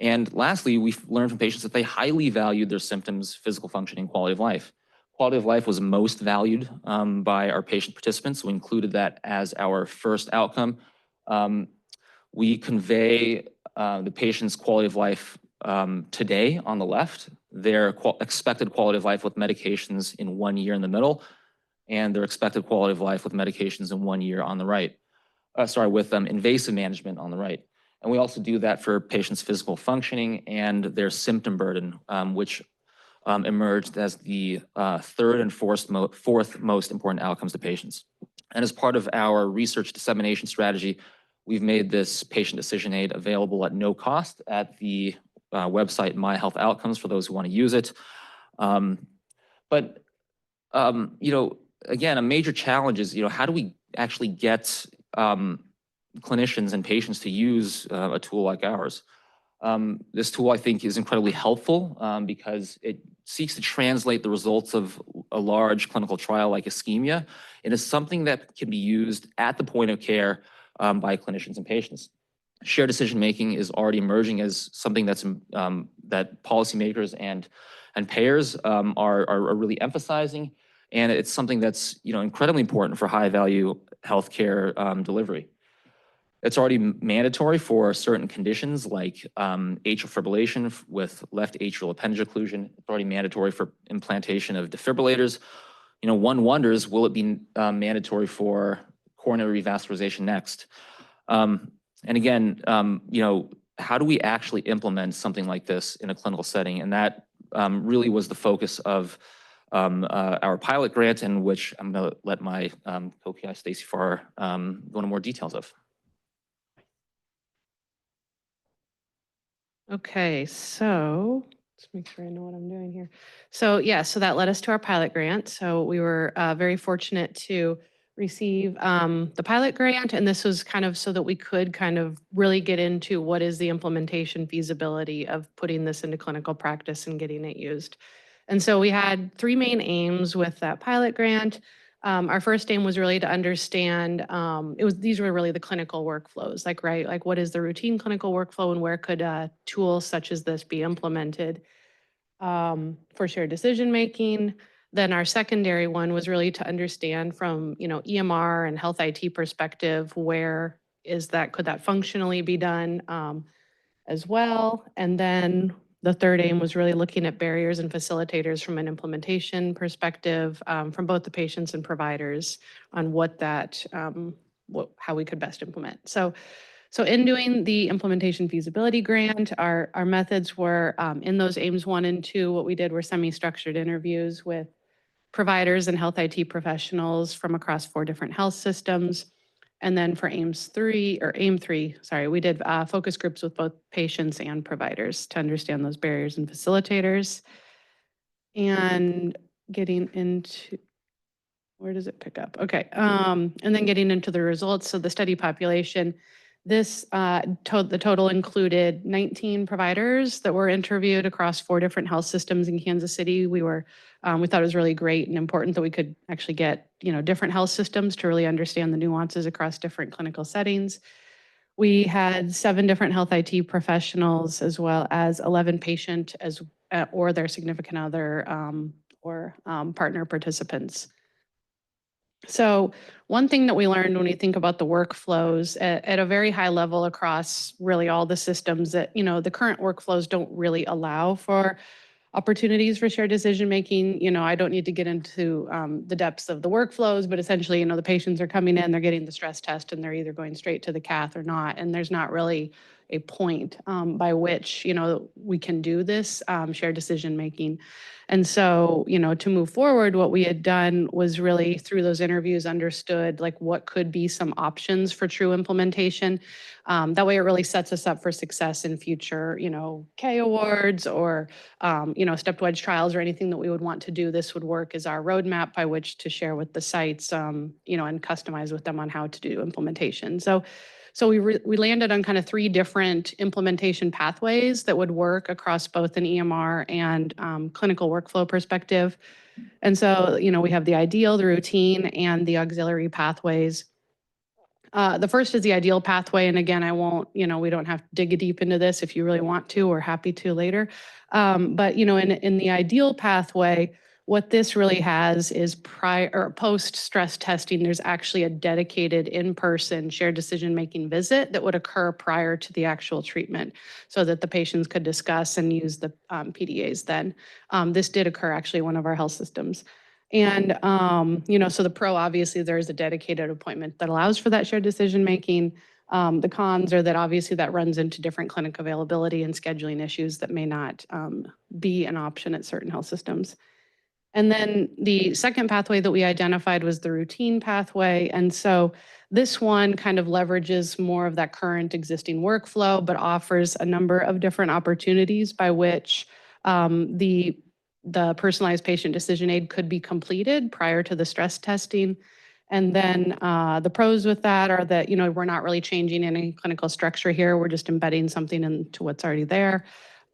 And lastly, we learned from patients that they highly valued their symptoms, physical functioning, quality of life. Quality of life was most valued by our patient participants. We included that as our first outcome. We convey the patient's quality of life today on the left, their expected quality of life with medications in 1 year in the middle, and their expected quality of life with medications in 1 year on the right. With invasive management on the right. And we also do that for patients' physical functioning and their symptom burden, which emerged as the third and fourth most important outcomes to patients. And as part of our research dissemination strategy, we've made this patient decision aid available at no cost at the website My Health Outcomes for those who want to use it. Again, a major challenge is, how do we actually get clinicians and patients to use a tool like ours. This tool, I think, is incredibly helpful because it seeks to translate the results of a large clinical trial like ischemia into something that can be used at the point of care by clinicians and patients. Shared decision-making is already emerging as something that's that policymakers and payers are really emphasizing, and it's something that's incredibly important for high-value healthcare delivery. It's already mandatory for certain conditions like atrial fibrillation with left atrial appendage occlusion. It's already mandatory for implantation of defibrillators. One wonders, will it be mandatory for coronary revascularization next? And again, how do we actually implement something like this in a clinical setting? And that really was the focus of our pilot grant, in which I'm going to let my co-PI Stacy Farr go into more details of. Okay, so let's make sure I know what I'm doing here. So yeah, so that led us to our pilot grant. So we were very fortunate to receive the pilot grant, and this was kind of so that we could kind of really get into what is the implementation feasibility of putting this into clinical practice and getting it used. And so we had three main aims with that pilot grant. Our first aim was really to understand, these were really the clinical workflows, like what is the routine clinical workflow and where could tools such as this be implemented for shared decision-making. Then our secondary one was really to understand from, EMR and health IT perspective, where could that functionally be done as well. And then the third aim was really looking at barriers and facilitators from an implementation perspective from both the patients and providers on how we could best implement. So in doing the implementation feasibility grant, our methods were in those aims 1 and 2, what we did were semi-structured interviews with providers and health IT professionals from across 4 different health systems. And then for aim 3, we did focus groups with both patients and providers to understand those barriers and facilitators. And getting into, where does it pick up? Okay, and then getting into the results. So the study population, the total included 19 providers that were interviewed across 4 different health systems in Kansas City. We thought it was really great and important that we could actually get, different health systems to really understand the nuances across different clinical settings. We had 7 different health IT professionals, as well as 11 patient or their significant other or partner participants. So one thing that we learned when we think about the workflows at a very high level across really all the systems, that the current workflows don't really allow for opportunities for shared decision-making. I don't need to get into the depths of the workflows, but essentially, the patients are coming in, they're getting the stress test, and they're either going straight to the cath or not. And there's not really a point by which, we can do this shared decision-making. And so, to move forward, what we had done was really through those interviews understood like what could be some options for true implementation. That way it really sets us up for success in future, K awards or, stepped wedge trials or anything that we would want to do. This would work as our roadmap by which to share with the sites, and customize with them on how to do implementation. So we landed on kind of 3 different implementation pathways that would work across both an EMR and clinical workflow perspective. And so, we have the ideal, the routine, and the auxiliary pathways. The first is the ideal pathway. And again, I won't, we don't have to dig deep into this. If you really want to, we're happy to later. But, in the ideal pathway, what this really has is prior or post stress testing, there's actually a dedicated in-person shared decision-making visit that would occur prior to the actual treatment so that the patients could discuss and use the PDAs then. This did occur actually in one of our health systems. And, so the pro, obviously, there is a dedicated appointment that allows for that shared decision-making. The cons are that obviously that runs into different clinic availability and scheduling issues that may not be an option at certain health systems. And then the second pathway that we identified was the routine pathway. And so this one kind of leverages more of that current existing workflow, but offers a number of different opportunities by which the personalized patient decision aid could be completed prior to the stress testing. And then the pros with that are that, we're not really changing any clinical structure here. We're just embedding something into what's already there.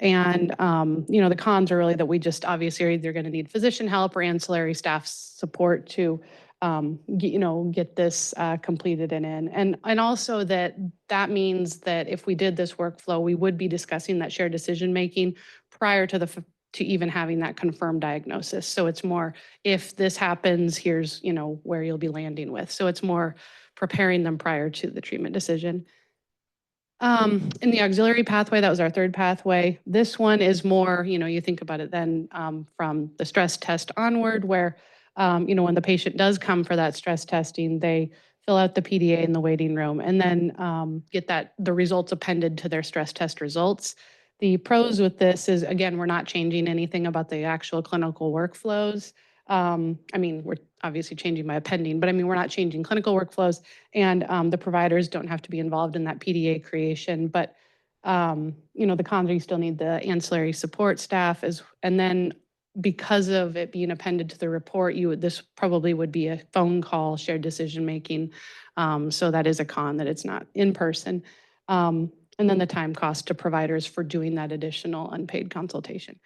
And, the cons are really that we just obviously are either going to need physician help or ancillary staff support to, get this completed and in. And also that means that if we did this workflow, we would be discussing that shared decision-making prior to to even having that confirmed diagnosis. So it's more, if this happens, here's, where you'll be landing with. So it's more preparing them prior to the treatment decision. In the auxiliary pathway, that was our third pathway. This one is more, you think about it then from the stress test onward, where, when the patient does come for that stress testing, they fill out the PDA in the waiting room and then get the results appended to their stress test results. The pros with this is, again, we're not changing anything about the actual clinical workflows. We're obviously changing by appending, but we're not changing clinical workflows, and the providers don't have to be involved in that PDA creation. But, the cons are you still need the ancillary support staff, and then because of it being appended to the report, this probably would be a phone call, shared decision-making. So that is a con, that it's not in person. And then the time cost to providers for doing that additional unpaid consultation.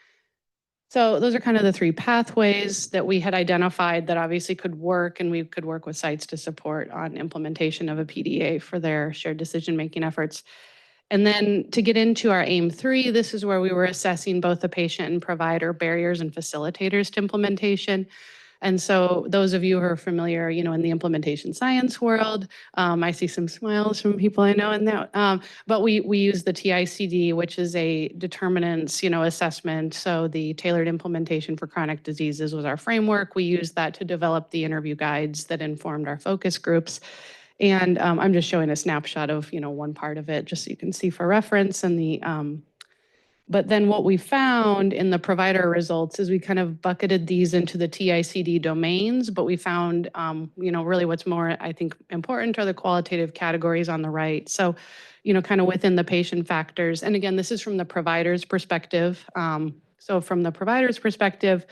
So those are kind of the three pathways that we had identified that obviously could work, and we could work with sites to support on implementation of a PDA for their shared decision-making efforts. And then to get into our AIM 3, this is where we were assessing both the patient and provider barriers and facilitators to implementation. And so those of you who are familiar, in the implementation science world, I see some smiles from people I know in that, but we use the TICD, which is a determinants, assessment. So the tailored implementation for chronic diseases was our framework. We used that to develop the interview guides that informed our focus groups. And I'm just showing a snapshot of, one part of it, just so you can see for reference. And but then what we found in the provider results is we kind of bucketed these into the TICD domains, but we found, really what's more, I think, important are the qualitative categories on the right. So, kind of within the patient factors. And again, this is from the provider's perspective. So from the provider's perspective,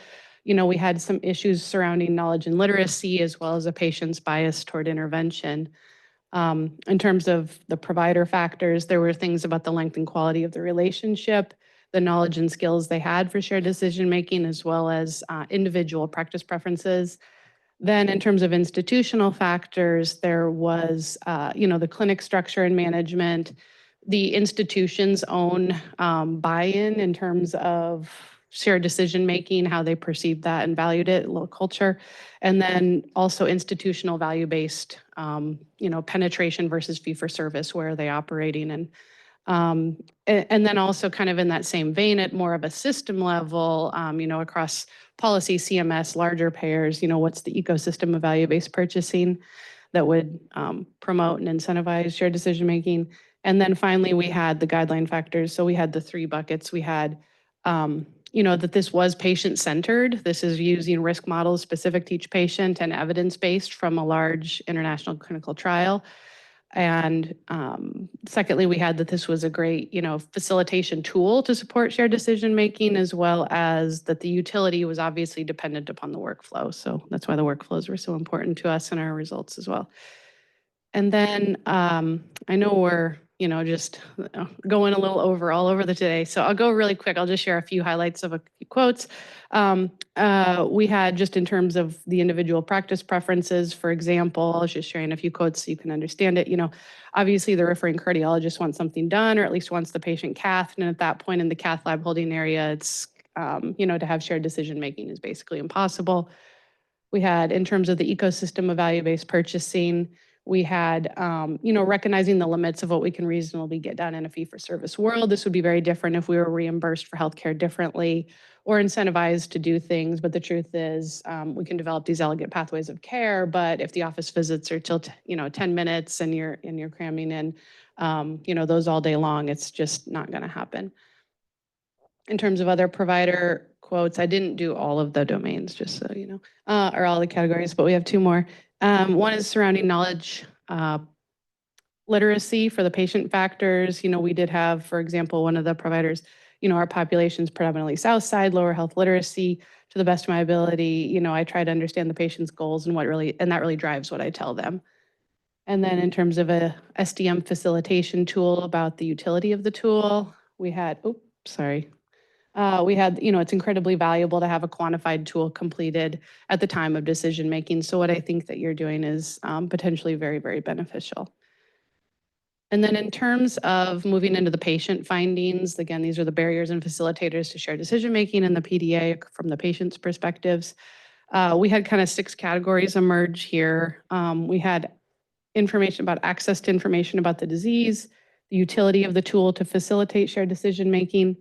we had some issues surrounding knowledge and literacy, as well as a patient's bias toward intervention. In terms of the provider factors, there were things about the length and quality of the relationship, the knowledge and skills they had for shared decision-making, as well as individual practice preferences. Then in terms of institutional factors, there was, the clinic structure and management, the institution's own buy-in in terms of shared decision-making, how they perceived that and valued it, local culture, and then also institutional value-based, penetration versus fee-for-service, where are they operating, and then also kind of in that same vein at more of a system level, across policy, CMS, larger payers, what's the ecosystem of value-based purchasing that would promote and incentivize shared decision-making. And then finally, we had the guideline factors. So we had the three buckets. We had, that this was patient-centered. This is using risk models specific to each patient and evidence-based from a large international clinical trial. And secondly, we had that this was a great, facilitation tool to support shared decision-making, as well as that the utility was obviously dependent upon the workflow. So that's why the workflows were so important to us in our results as well. And then I know we're, just going a little all over the today. So I'll go really quick. I'll just share a few highlights of a few quotes. We had, just in terms of the individual practice preferences, for example, I was just sharing a few quotes so you can understand it. Obviously the referring cardiologist wants something done, or at least wants the patient cath. And at that point in the cath lab holding area, it's, to have shared decision-making is basically impossible. We had, in terms of the ecosystem of value-based purchasing, we had, recognizing the limits of what we can reasonably get done in a fee-for-service world. This would be very different if we were reimbursed for healthcare differently or incentivized to do things. But the truth is, we can develop these elegant pathways of care. But if the office visits are till 10 minutes and you're cramming in, those all day long, it's just not going to happen. In terms of other provider quotes, I didn't do all of the domains, just so you know, or all the categories, but we have two more. One is surrounding knowledge literacy for the patient factors. We did have, for example, one of the providers, our population's predominantly South Side, lower health literacy. To the best of my ability, I try to understand the patient's goals and that really drives what I tell them. And then in terms of a SDM facilitation tool, about the utility of the tool, we had, it's incredibly valuable to have a quantified tool completed at the time of decision making. So what I think that you're doing is potentially very, very beneficial. And then in terms of moving into the patient findings, again, these are the barriers and facilitators to shared decision making and the PDA from the patient's perspectives. We had kind of 6 categories emerge here. We had information about access to information about the disease, the utility of the tool to facilitate shared decision making,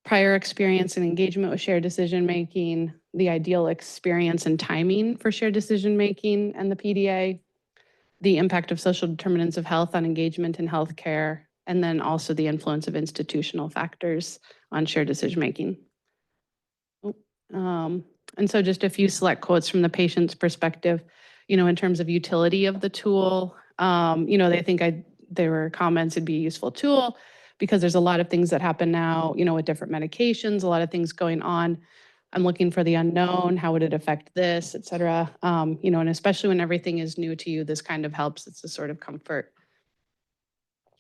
prior experience and engagement with shared decision making, the ideal experience and timing for shared decision making and the PDA, the impact of social determinants of health on engagement in healthcare, and then also the influence of institutional factors on shared decision making. And so just a few select quotes from the patient's perspective, in terms of utility of the tool. There were comments it'd be a useful tool because there's a lot of things that happen now, with different medications, a lot of things going on. I'm looking for the unknown. How would it affect this, et cetera? And especially when everything is new to you, this kind of helps. It's a sort of comfort.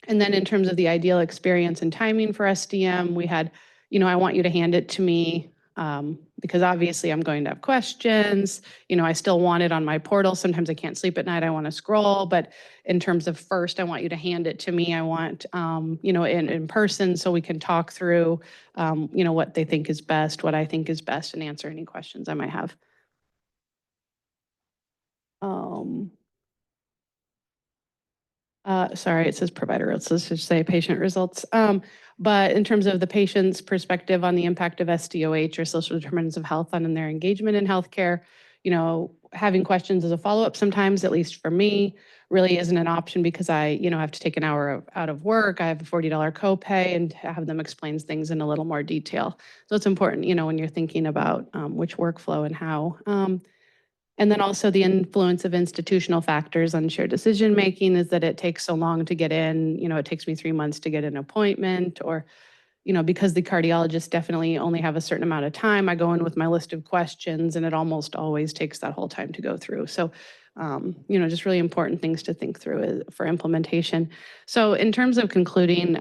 And then in terms of the ideal experience and timing for SDM, we had, I want you to hand it to me because obviously I'm going to have questions. I still want it on my portal. Sometimes I can't sleep at night. I want to scroll. But in terms of first, I want you to hand it to me. I want, in person so we can talk through, what they think is best, what I think is best, and answer any questions I might have. Sorry, it says provider results. Let's just say patient results. But in terms of the patient's perspective on the impact of SDOH or social determinants of health on their engagement in healthcare, having questions as a follow-up sometimes, at least for me, really isn't an option because I, have to take an hour out of work. I have a $40 copay and have them explain things in a little more detail. So it's important, when you're thinking about which workflow and how. And then also the influence of institutional factors on shared decision-making is that it takes so long to get in, it takes me 3 months to get an appointment, or, because the cardiologists definitely only have a certain amount of time, I go in with my list of questions and it almost always takes that whole time to go through. So, just really important things to think through for implementation. So in terms of concluding,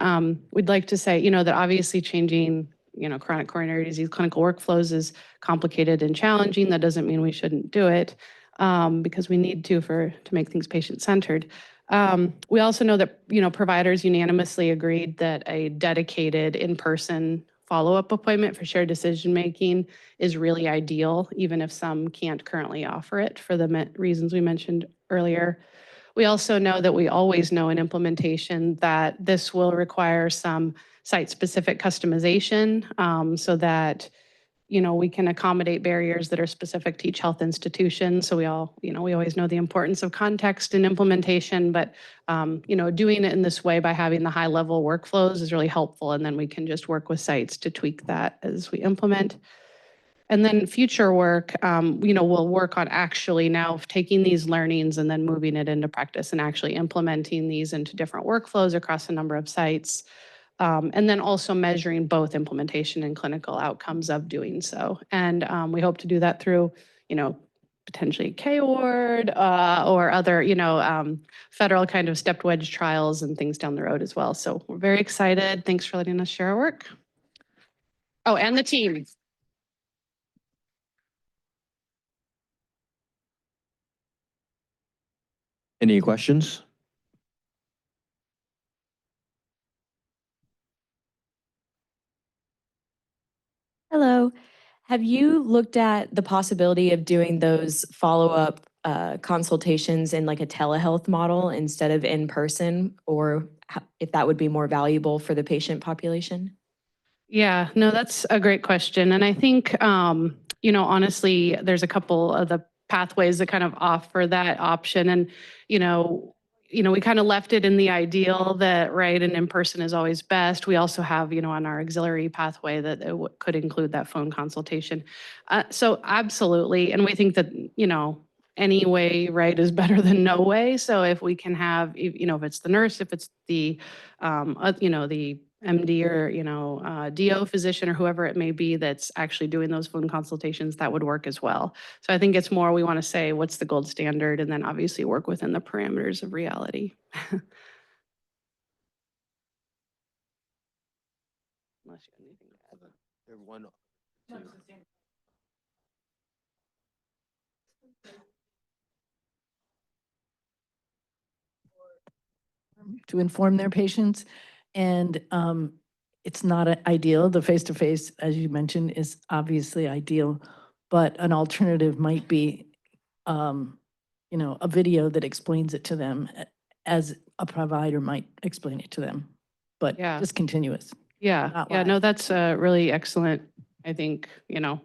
we'd like to say, that obviously changing chronic coronary disease clinical workflows is complicated and challenging. That doesn't mean we shouldn't do it because we need to make things patient-centered. We also know that, providers unanimously agreed that a dedicated in-person follow-up appointment for shared decision-making is really ideal, even if some can't currently offer it for the reasons we mentioned earlier. We also know that we always know in implementation that this will require some site-specific customization so that, we can accommodate barriers that are specific to each health institution. So we always know the importance of context and implementation, but, doing it in this way by having the high-level workflows is really helpful. And then we can just work with sites to tweak that as we implement. And then future work, we'll work on actually now taking these learnings and then moving it into practice and actually implementing these into different workflows across a number of sites. And then also measuring both implementation and clinical outcomes of doing so. And we hope to do that through, potentially K-Ward or other, federal kind of stepped wedge trials and things down the road as well. So we're very excited. Thanks for letting us share our work. Oh, and the team. Any questions? Hello. Have you looked at the possibility of doing those follow-up consultations in like a telehealth model instead of in person, or if that would be more valuable for the patient population? Yeah, no, that's a great question. And I think, honestly, there's a couple of the pathways that kind of offer that option. And, we kind of left it in the ideal that, right, and in person is always best. We also have, on our auxiliary pathway that it could include that phone consultation. So absolutely. And we think that, any way, right, is better than no way. So if we can have, if it's the nurse, if it's the, the MD or, DO physician or whoever it may be that's actually doing those phone consultations, that would work as well. So I think it's more, we want to say, what's the gold standard, and then obviously work within the parameters of reality. Unless you have anything to add. Everyone. To inform their patients. And it's not ideal. The face-to-face, as you mentioned, is obviously ideal, but an alternative might be, a video that explains it to them as a provider might explain it to them, but Yeah. discontinuous. Yeah, Not yeah, live. no, that's a really excellent, I think,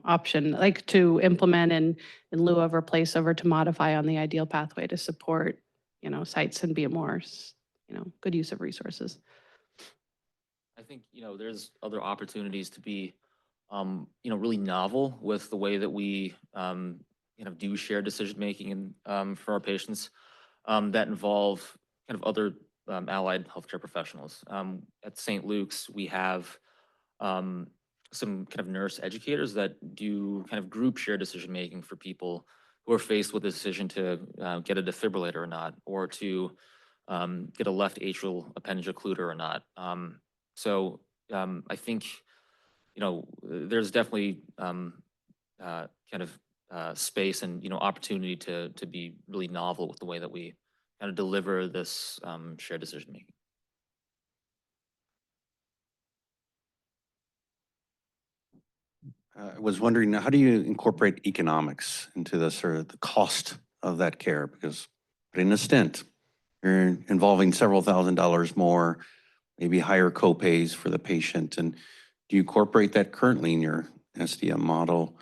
option, like to implement in lieu of replace over to modify on the ideal pathway to support, sites and be a more, good use of resources. I think, there's other opportunities to be, really novel with the way that we, do shared decision-making and for our patients that involve kind of other allied healthcare professionals. At St. Luke's, we have some kind of nurse educators that do kind of group share decision-making for people who are faced with the decision to get a defibrillator or not, or to get a left atrial appendage occluder or not. So I think, there's definitely kind of space and, opportunity to be really novel with the way that we kind of deliver this shared decision making. I was wondering, how do you incorporate economics into this, or the cost of that care? Because putting a stent, you're involving several $1,000s more, maybe higher copays for the patient. And do you incorporate that currently in your SDM model?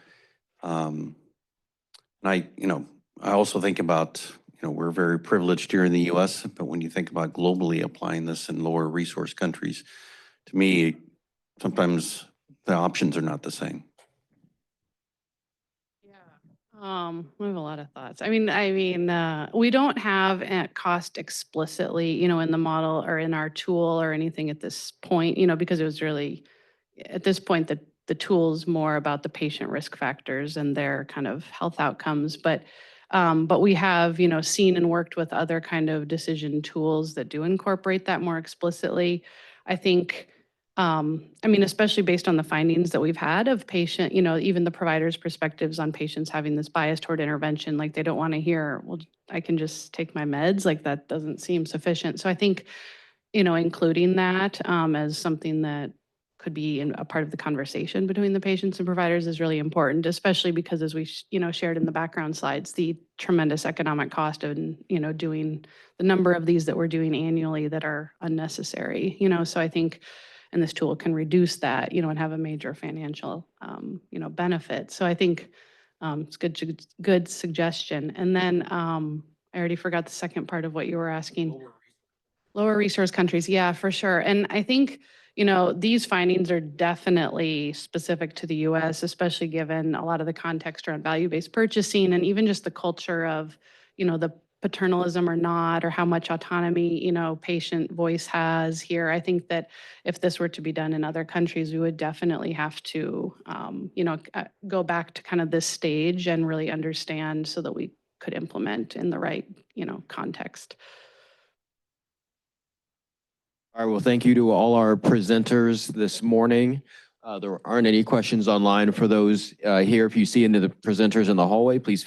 And I also think about, we're very privileged here in the US, but when you think about globally applying this in lower resource countries, to me, sometimes the options are not the same. We have a lot of thoughts. We don't have a cost explicitly, in the model or in our tool or anything at this point, because it was really, at this point, the tool's more about the patient risk factors and their kind of health outcomes. But we have, seen and worked with other kind of decision tools that do incorporate that more explicitly. I think, especially based on the findings that we've had of patient, even the providers' perspectives on patients having this bias toward intervention, like they don't want to hear, well, I can just take my meds, like that doesn't seem sufficient. So I think, including that as something that could be a part of the conversation between the patients and providers is really important, especially because as we, shared in the background slides, the tremendous economic cost of, doing the number of these that we're doing annually that are unnecessary, so I think, and this tool can reduce that, and have a major financial, benefit. So I think it's good suggestion. And then I already forgot the second part of what you were asking. Lower resource countries, yeah, for sure. And I think, these findings are definitely specific to the US, especially given a lot of the context around value-based purchasing and even just the culture of, the paternalism or not, or how much autonomy, patient voice has here. I think that if this were to be done in other countries, we would definitely have to, go back to kind of this stage and really understand so that we could implement in the right, context. All right, well, thank you to all our presenters this morning. There aren't any questions online for those here. If you see any of the presenters in the hallway, please